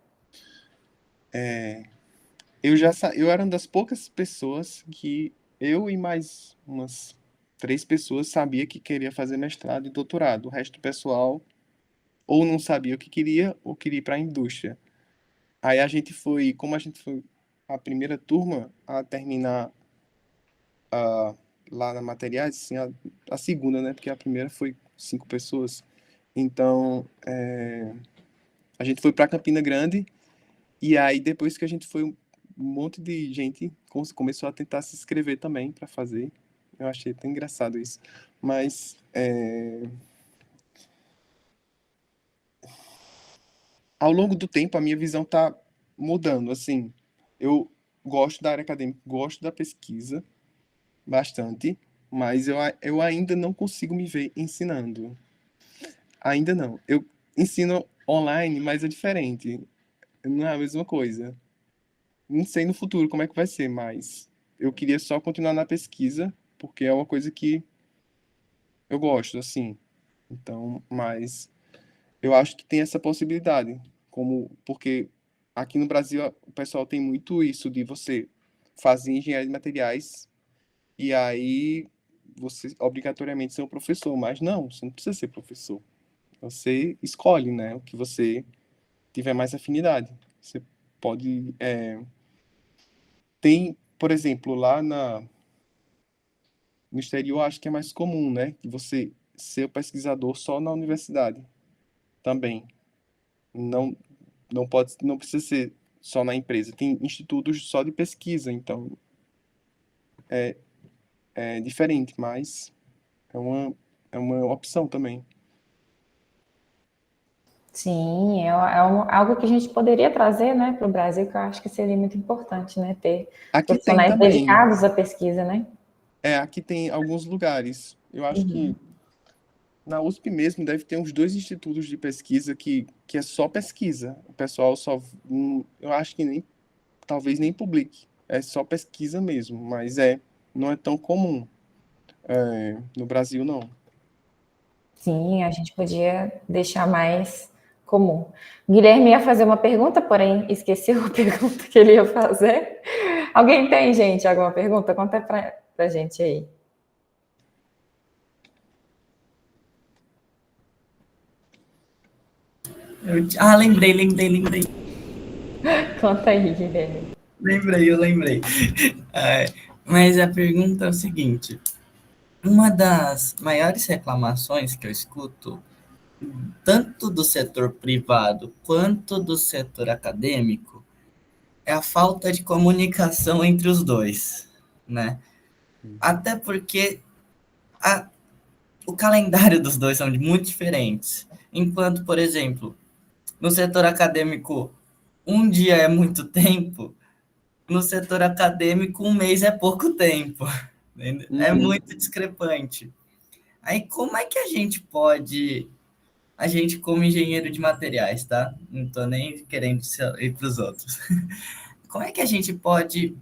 Eu era uma das poucas pessoas que eu e mais umas 3 pessoas sabia que queria fazer mestrado e doutorado. O resto do pessoal ou não sabia o que queria ou queria ir para a indústria. Aí como a gente foi a primeira turma a terminar lá na materiais, assim, a segunda, né? Porque a primeira foi 5 pessoas. Então, a gente foi para Campina Grande e aí depois que a gente foi, um monte de gente começou a tentar se inscrever também para fazer. Eu achei tão engraçado isso. Mas ao longo do tempo a minha visão tá mudando, assim. Eu gosto da área acadêmica, gosto da pesquisa bastante, mas eu ainda não consigo me ver ensinando. Ainda não. Eu ensino online, mas é diferente. Não é a mesma coisa. não sei no futuro como é que vai ser, mas eu queria só continuar na pesquisa, porque é uma coisa que eu gosto, assim. Então, mas eu acho que tem essa possibilidade, porque aqui no Brasil o pessoal tem muito isso de você fazer engenharia de materiais e aí você obrigatoriamente ser um professor, mas não, você não precisa ser professor. Você escolhe, né, o que você tiver mais afinidade. Você pode tem, por exemplo, lá no exterior acho que é mais comum, né, que você ser pesquisador só na universidade também. Não não precisa ser só na empresa. Tem institutos só de pesquisa, então é diferente, mas é uma, é uma opção também. Sim, algo que a gente poderia trazer, né, para o Brasil, que eu acho que seria muito importante, né, ter Aqui tem profissionais também. dedicados à pesquisa, né? Aqui tem alguns lugares. Eu acho que na USP mesmo deve ter uns 2 institutos de pesquisa que é só pesquisa. O pessoal só. Eu acho que nem, talvez nem publique. É só pesquisa mesmo, mas não é tão comum. No Brasil, não. Sim, a gente podia deixar mais comum. Guilherme ia fazer uma pergunta, porém esqueceu a pergunta que ele ia fazer. Alguém tem, gente, alguma pergunta? Conta pra gente aí. Lembrei. Conta aí, Guilherme. Eu lembrei. É, mas a pergunta é o seguinte: uma das maiores reclamações que eu escuto, tanto do setor privado quanto do setor acadêmico, é a falta de comunicação entre os dois, né? Até porque a, o calendário dos dois são muito diferentes. Enquanto, por exemplo, no setor acadêmico, um dia é muito tempo, no setor acadêmico, um mês é pouco tempo. É Uhum. muito discrepante. Aí, como é que a gente pode, a gente como engenheiro de materiais, tá? Não estou nem querendo ir para os outros. Como é que a gente pode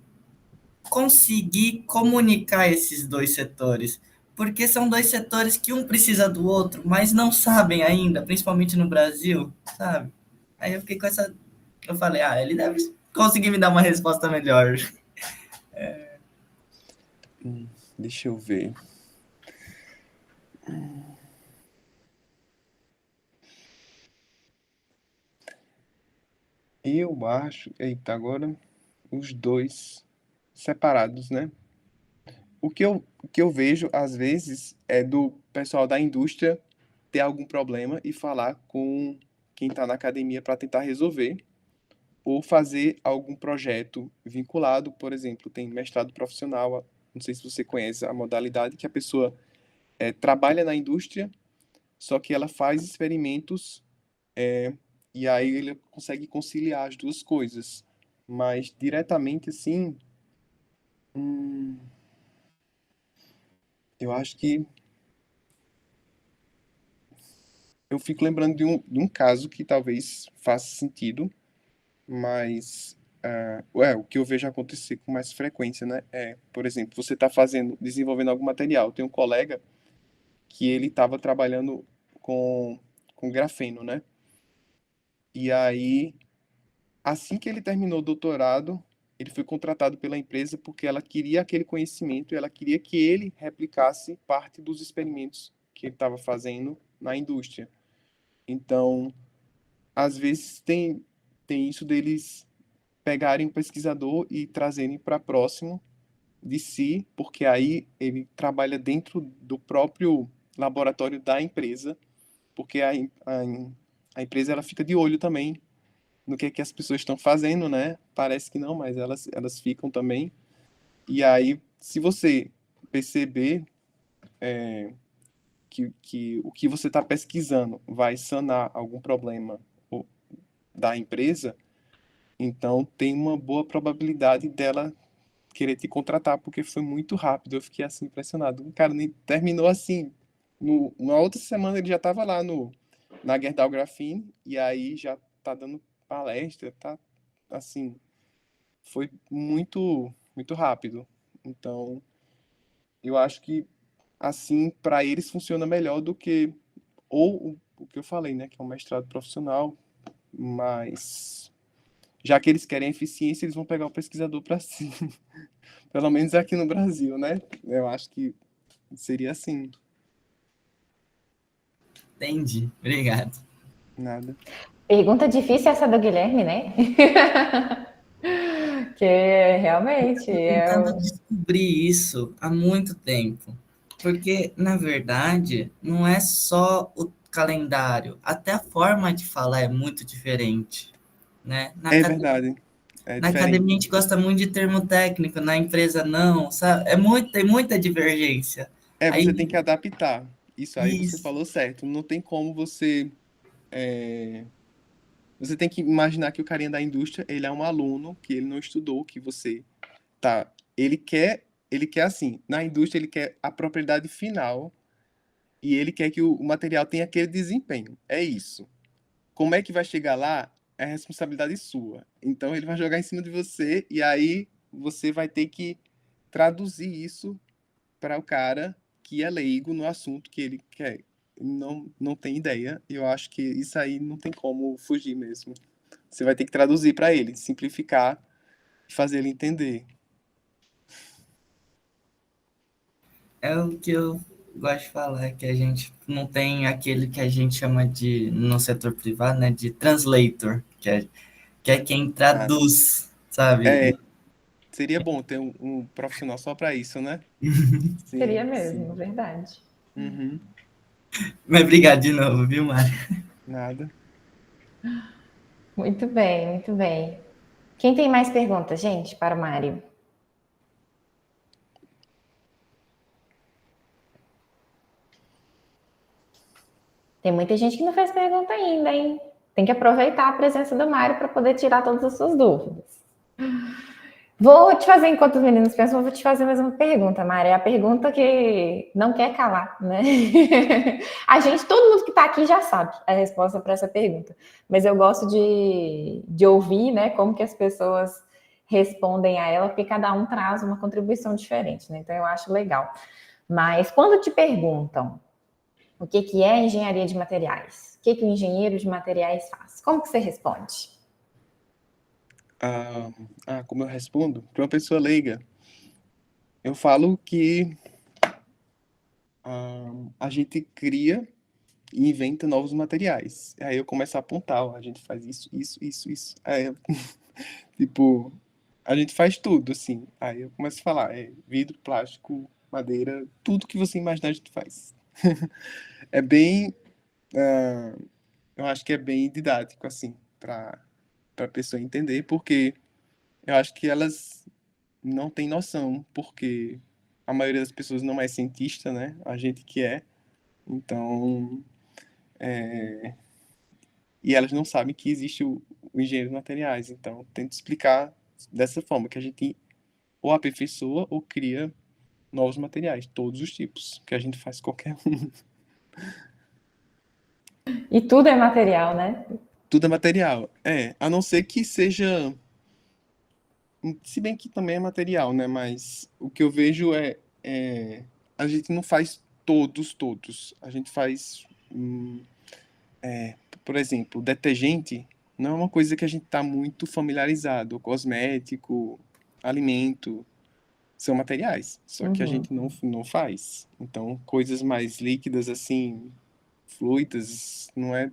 conseguir comunicar esses dois setores? Porque são dois setores que um precisa do outro, mas não sabem ainda, principalmente no Brasil, sabe? Aí eu fiquei com essa. Eu falei, ele deve conseguir me dar uma resposta melhor. Deixa eu ver. Eu acho. Eita, agora os dois separados, né? O que eu vejo, às vezes, é do pessoal da indústria ter algum problema e falar com quem está na academia para tentar resolver, ou fazer algum projeto vinculado, por exemplo, tem mestrado profissional, não sei se você conhece a modalidade, que a pessoa trabalha na indústria, só que ela faz experimentos e aí ele consegue conciliar as duas coisas. Mas diretamente assim, hum, eu acho que eu fico lembrando de um caso que talvez faça sentido, mas o que eu vejo acontecer com mais frequência, né? Por exemplo, você está desenvolvendo algum material. Tem um colega que ele estava trabalhando com grafeno, né? E aí, assim que ele terminou o doutorado, ele foi contratado pela empresa porque ela queria aquele conhecimento e ela queria que ele replicasse parte dos experimentos que ele estava fazendo na indústria. Então, às vezes tem isso deles pegarem o pesquisador e trazerem para próximo de si, porque aí ele trabalha dentro do próprio laboratório da empresa, porque a empresa ela fica de olho também no que as pessoas estão fazendo, né? Parece que não, mas elas ficam também. E aí, se você perceber que o que você está pesquisando vai sanar algum problema da empresa, então tem uma boa probabilidade dela querer te contratar, porque foi muito rápido. Eu fiquei assim impressionado. O cara nem terminou assim. Na outra semana ele já estava lá na Gerdau Graphene e aí já tá dando palestra, tá assim. foi muito, muito rápido. Então, eu acho que, assim, para eles funciona melhor do que ou o que eu falei, né, que é um mestrado profissional, mas já que eles querem eficiência, eles vão pegar o pesquisador para si. Pelo menos aqui no Brasil, né? Eu acho que seria assim. Entendi. Obrigado. Nada. Pergunta difícil essa do Guilherme, né? Que realmente Tentando descobrir isso há muito tempo. Porque, na verdade, não é só o calendário, até a forma de falar é muito diferente, né? É verdade. É Na academia a diferente. gente gosta muito de termo técnico, na empresa não, sabe? É muito, tem muita divergência. É, você tem Aí, que adaptar. Isso aí você isso, falou certo. Não tem como você. Você tem que imaginar que o carinha da indústria, ele é um aluno que ele não estudou, que você tá. Ele quer assim, na indústria ele quer a propriedade final e ele quer que o material tenha aquele desempenho. É isso. Como é que vai chegar lá é responsabilidade sua. Então ele vai jogar em cima de você e aí você vai ter que traduzir isso para o cara que é leigo no assunto que ele quer. Não tem ideia. Eu acho que isso aí não tem como fugir mesmo. Você vai ter que traduzir para ele, simplificar, fazer ele entender. é o que eu gosto de falar, que a gente não tem aquele que a gente chama de, no setor privado, né, de translator, que é quem Ah, traduz, sabe? é, seria bom ter um profissional só para isso, né? seria Sim, mesmo, sim. verdade. Uhum. Mas obrigado de novo, viu, Mário? Nada. Muito bem, muito bem. Quem tem mais perguntas, gente, para o Mário? Tem muita gente que não fez pergunta ainda, hein? Tem que aproveitar a presença do Mário para poder tirar todas as suas dúvidas. Vou te fazer, enquanto os meninos pensam, vou te fazer mais uma pergunta, Mário. É a pergunta que não quer calar, né? A gente, todo mundo que está aqui já sabe a resposta para essa pergunta. Mas eu gosto de ouvir, né, como que as pessoas respondem a ela, porque cada um traz uma contribuição diferente, né? Então eu acho legal. Mas quando te perguntam o que é engenharia de materiais, o que o engenheiro de materiais faz, como que você responde? Como eu respondo? Para uma pessoa leiga, eu falo que a gente cria e inventa novos materiais. Aí eu começo a apontar, ó, a gente faz isso, isso, isso, isso. Aí, tipo, a gente faz tudo, assim. Aí eu começo a falar, vidro, plástico, madeira, tudo que você imaginar a gente faz. É bem, ah, eu acho que é bem didático, assim, para a pessoa entender, porque eu acho que elas não têm noção, porque a maioria das pessoas não é cientista, né? A gente que é. Então, e elas não sabem que existe o engenheiro de materiais. Então, tento explicar dessa forma, que a gente ou aperfeiçoa ou cria novos materiais, todos os tipos, que a gente faz qualquer um. E tudo é material, né? Tudo é material. A não ser que seja. Se bem que também é material, né? Mas o que eu vejo a gente não faz todos. A gente faz. Por exemplo, detergente não é uma coisa que a gente está muito familiarizado. Cosmético, alimento, são materiais, só que a Uhum. gente não faz. Então, coisas mais líquidas, assim, fluidas, não é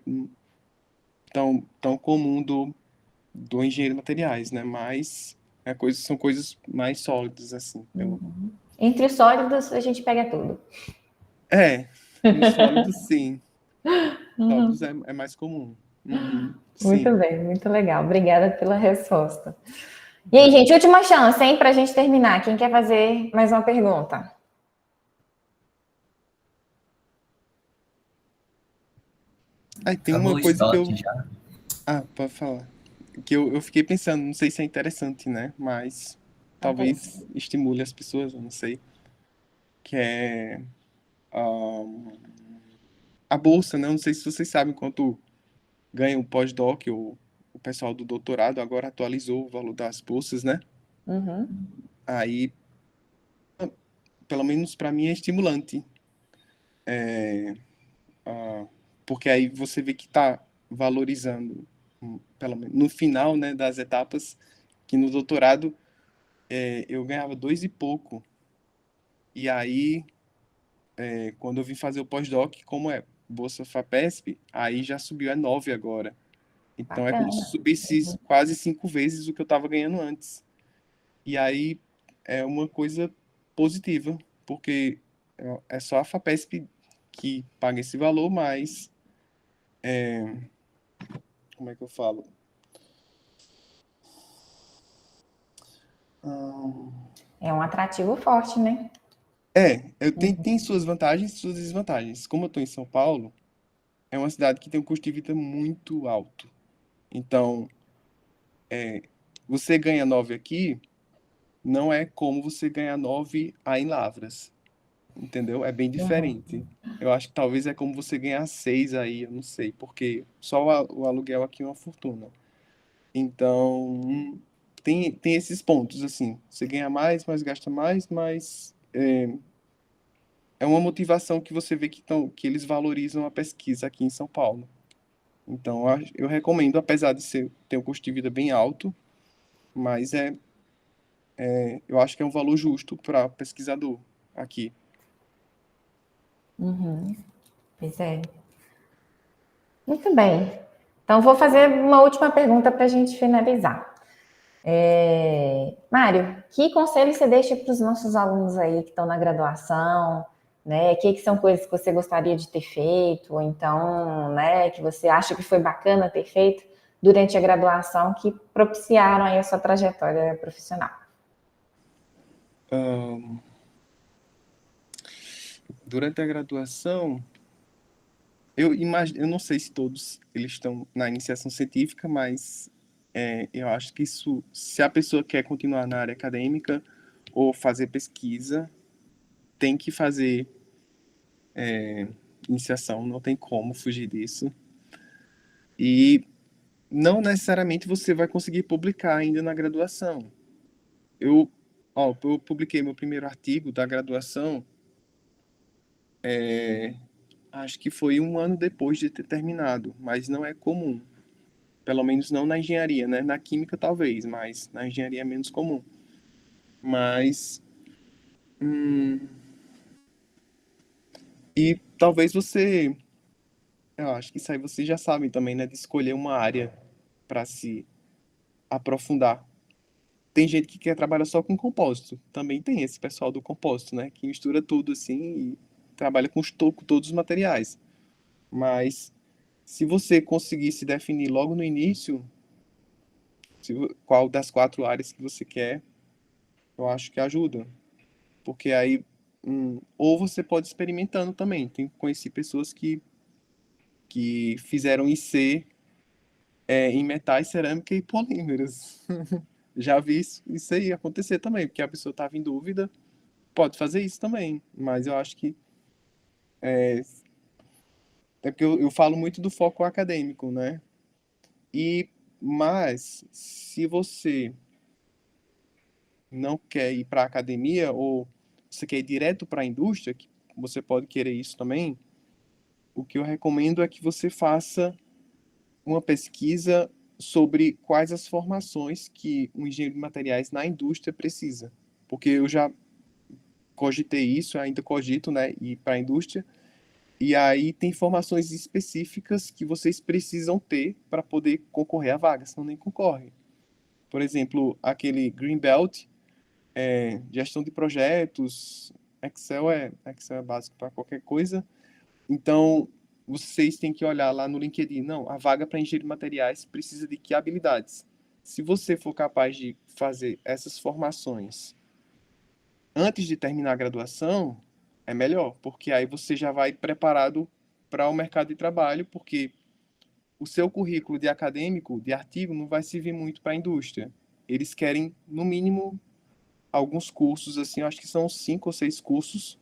tão comum do engenheiro de materiais, né? Mas são coisas mais sólidas, assim. Entre os sólidos, a gente pega tudo. Nos sólidos, sim. Sólidos é mais comum. Uhum, Muito sim. bem, muito legal. Obrigada pela resposta. E aí, gente, última chance, hein, para a gente terminar. Quem quer fazer mais uma pergunta? Aí tem Acabou uma o coisa que estoque eu. já. Pode falar. Que eu fiquei pensando, não sei se é interessante, né? Mas talvez estimule as pessoas, eu não sei. Que é a bolsa, né? Não sei se vocês sabem quanto ganha o pós-doc ou o pessoal do doutorado agora atualizou o valor das bolsas, né? Uhum. Aí, pelo menos para mim, é estimulante. Ah, porque aí você vê que está valorizando, pelo menos no final, né, das etapas, que no doutorado eu ganhava 2 e pouco. E aí, quando eu vim fazer o pós-doc, como é Bolsa FAPESP, aí já subiu a 9 agora. Então é como se Bacana. subisse quase 5 vezes o que eu estava ganhando antes. E aí é uma coisa positiva, porque é só a FAPESP que paga esse valor, mas como é que eu falo? Ah, É um atrativo forte, né? tem suas vantagens e suas desvantagens. Como eu estou em São Paulo, é uma cidade que tem um custo de vida muito alto. Então, você ganha 9 aqui, não é como você ganhar 9 aí em Lavras, entendeu? É bem Uhum. diferente. Eu acho que talvez é como você ganhar 6 aí, eu não sei, porque só o aluguel aqui é uma fortuna. Então, tem esses pontos, assim. Você ganha mais, mas gasta mais, mas é uma motivação que você vê que eles valorizam a pesquisa aqui em São Paulo. Então, eu recomendo, apesar de ter um custo de vida bem alto, mas eu acho que é um valor justo para pesquisador aqui. Uhum. Pois é. Muito bem. Então, vou fazer uma última pergunta para a gente finalizar. Mário, que conselho você deixa para os nossos alunos aí que estão na graduação, né? Que são coisas que você gostaria de ter feito, ou então, né, que você acha que foi bacana ter feito durante a graduação que propiciaram aí a sua trajetória profissional? Durante a graduação, eu não sei se todos eles estão na iniciação científica, mas eu acho que isso, se a pessoa quer continuar na área acadêmica ou fazer pesquisa, tem que fazer iniciação, não tem como fugir disso. E não necessariamente você vai conseguir publicar ainda na graduação. Eu, eu publiquei meu primeiro artigo da graduação, acho que foi um ano depois de ter terminado, mas não é comum. Pelo menos não na engenharia, né? Na química talvez, mas na engenharia é menos comum. Mas e talvez eu acho que isso aí vocês já sabem também, né? De escolher uma área para se aprofundar. Tem gente que quer trabalhar só com compósito. Também tem esse pessoal do compósito, né? Que mistura tudo assim e trabalha com todos os materiais. Mas se você conseguir se definir logo no início, qual das 4 áreas que você quer, eu acho que ajuda. Porque aí, ou você pode ir experimentando também. Conheci pessoas que fizeram IC em metais, cerâmica e polímeros. Já vi isso aí acontecer também, porque a pessoa estava em dúvida, pode fazer isso também. Mas eu acho que é porque eu falo muito do foco acadêmico, né? Mas se você não quer ir para a academia ou você quer ir direto para a indústria, que você pode querer isso também, o que eu recomendo é que você faça uma pesquisa sobre quais as formações que um engenheiro de materiais na indústria precisa. Porque eu já cogitei isso, ainda cogito, né, ir para a indústria, e aí tem formações específicas que vocês precisam ter para poder concorrer à vaga, senão nem concorre. Por exemplo, aquele Green Belt, gestão de projetos, Excel é básico para qualquer coisa. Então, vocês têm que olhar lá no LinkedIn. Não, a vaga para engenheiro de materiais precisa de que habilidades? Se você for capaz de fazer essas formações antes de terminar a graduação, é melhor, porque aí você já vai preparado para o mercado de trabalho, porque o seu currículo de acadêmico, de artigo, não vai servir muito para a indústria. Eles querem, no mínimo, alguns cursos, assim, eu acho que são 5 ou 6 cursos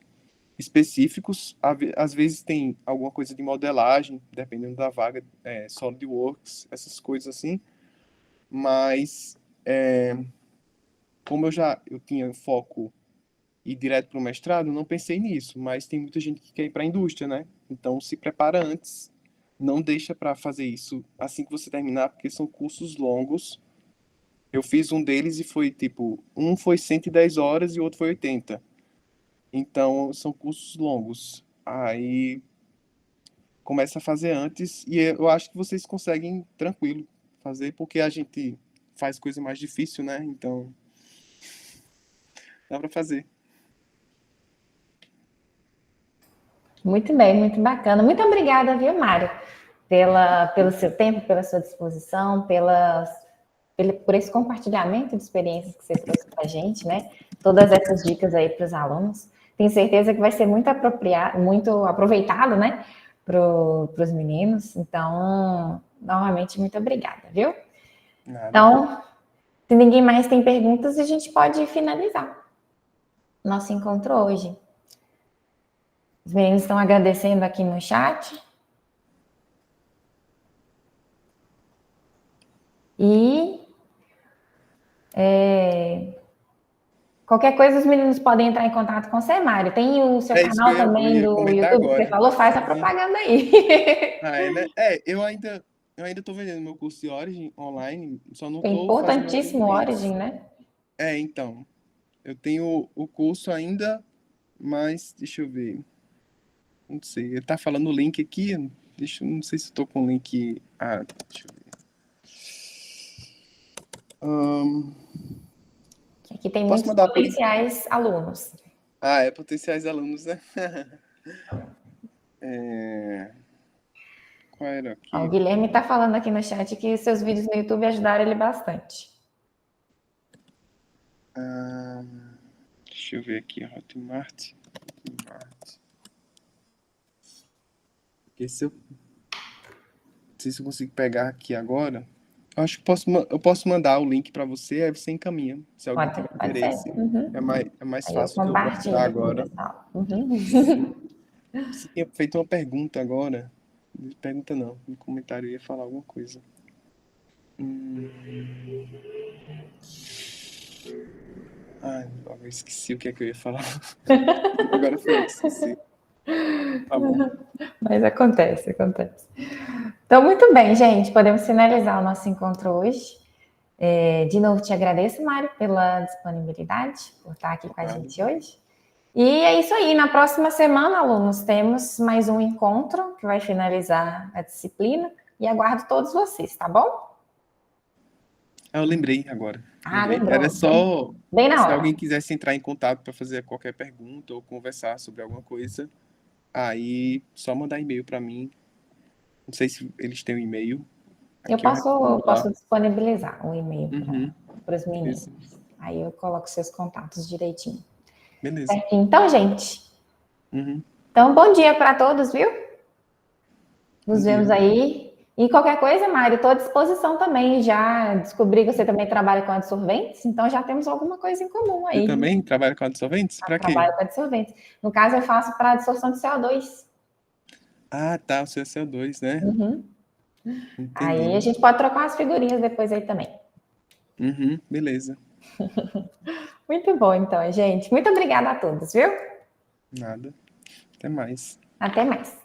específicos. Às vezes tem alguma coisa de modelagem, dependendo da vaga, SolidWorks, essas coisas assim. mas como eu tinha foco ir direto para o mestrado, não pensei nisso, mas tem muita gente que quer ir para a indústria, né? Então se prepara antes, não deixa para fazer isso assim que você terminar, porque são cursos longos. Eu fiz um deles e foi tipo, um foi 110 horas e o outro foi 80. Então são cursos longos. Aí começa a fazer antes e eu acho que vocês conseguem tranquilo fazer, porque a gente faz coisa mais difícil, né? Então dá para fazer. Muito bem, muito bacana. Muito obrigada, viu, Mário, pelo seu tempo, pela sua disposição, por esse compartilhamento de experiências que você trouxe para a gente, né? Todas essas dicas aí para os alunos. Tenho certeza que vai ser muito apropriado, muito aproveitado, né? Para os meninos. Então, novamente, muito obrigada, viu? Nada. Então, se ninguém mais tem perguntas, a gente pode finalizar nosso encontro hoje. Os meninos estão agradecendo aqui no chat. E qualquer coisa, os meninos podem entrar em contato com você, Mário. Tem o seu É isso que canal também eu ia do comentar YouTube que você agora. falou, faz a propaganda aí. Né? Eu ainda tô vendendo meu curso de Origin online, só não É tô fazendo importantíssimo o atendimentos. Origin, né? Então, eu tenho o curso ainda, mas deixa eu ver. Não sei, ele tá falando o link aqui, não sei se eu tô com o link. Deixa eu ver. Aqui tem Posso muitos mandar por... potenciais alunos. potenciais alunos, né? Qual era aqui? Ó, o Guilherme está falando aqui no chat que seus vídeos no YouTube ajudaram ele bastante. Deixa eu ver aqui, Hotmart. Porque se eu... Não sei se eu consigo pegar aqui agora. Acho que eu posso mandar o link para você, aí você encaminha. Se alguém tiver Pode interesse. ser. Uhum. É mais Aí eu fácil de eu compartilho postar com o agora. pessoal. Uhum. Você tinha feito uma pergunta agora. Pergunta não, no comentário eu ia falar alguma coisa. Eu esqueci o que é que eu ia falar. Agora foi, esqueci. Tá bom. Mas acontece. Então, muito bem, gente. Podemos finalizar o nosso encontro hoje. De novo, te agradeço, Mário, pela disponibilidade, por estar aqui com a gente hoje. E é isso aí. Na próxima semana, alunos, temos mais um encontro que vai finalizar a disciplina. E aguardo todos vocês, tá bom? Eu lembrei agora. Lembrou. Era só Bem na se hora. alguém quisesse entrar em contato para fazer qualquer pergunta ou conversar sobre alguma coisa, aí só mandar e-mail para mim. Não sei se eles têm um e-mail. Eu posso disponibilizar um e-mail para os meninos. Isso. Aí eu coloco seus contatos direitinho. Beleza. Certinho. Então, gente. Uhum. Então, bom dia para todos, viu? Nos vemos aí. E qualquer coisa, Mário, estou à disposição também. Já descobri que você também trabalha com adsorventes, então já temos alguma coisa em comum aí. Eu também trabalho com adsorventes? Para quê? Trabalho com adsorventes. No caso, eu faço para absorção de CO2. Tá, o seu é CO2, né? Uhum. Entendi. Aí a gente pode trocar umas figurinhas depois aí também. Beleza. Muito bom, então, gente. Muito obrigada a todos, viu? Nada. Até mais. Até mais.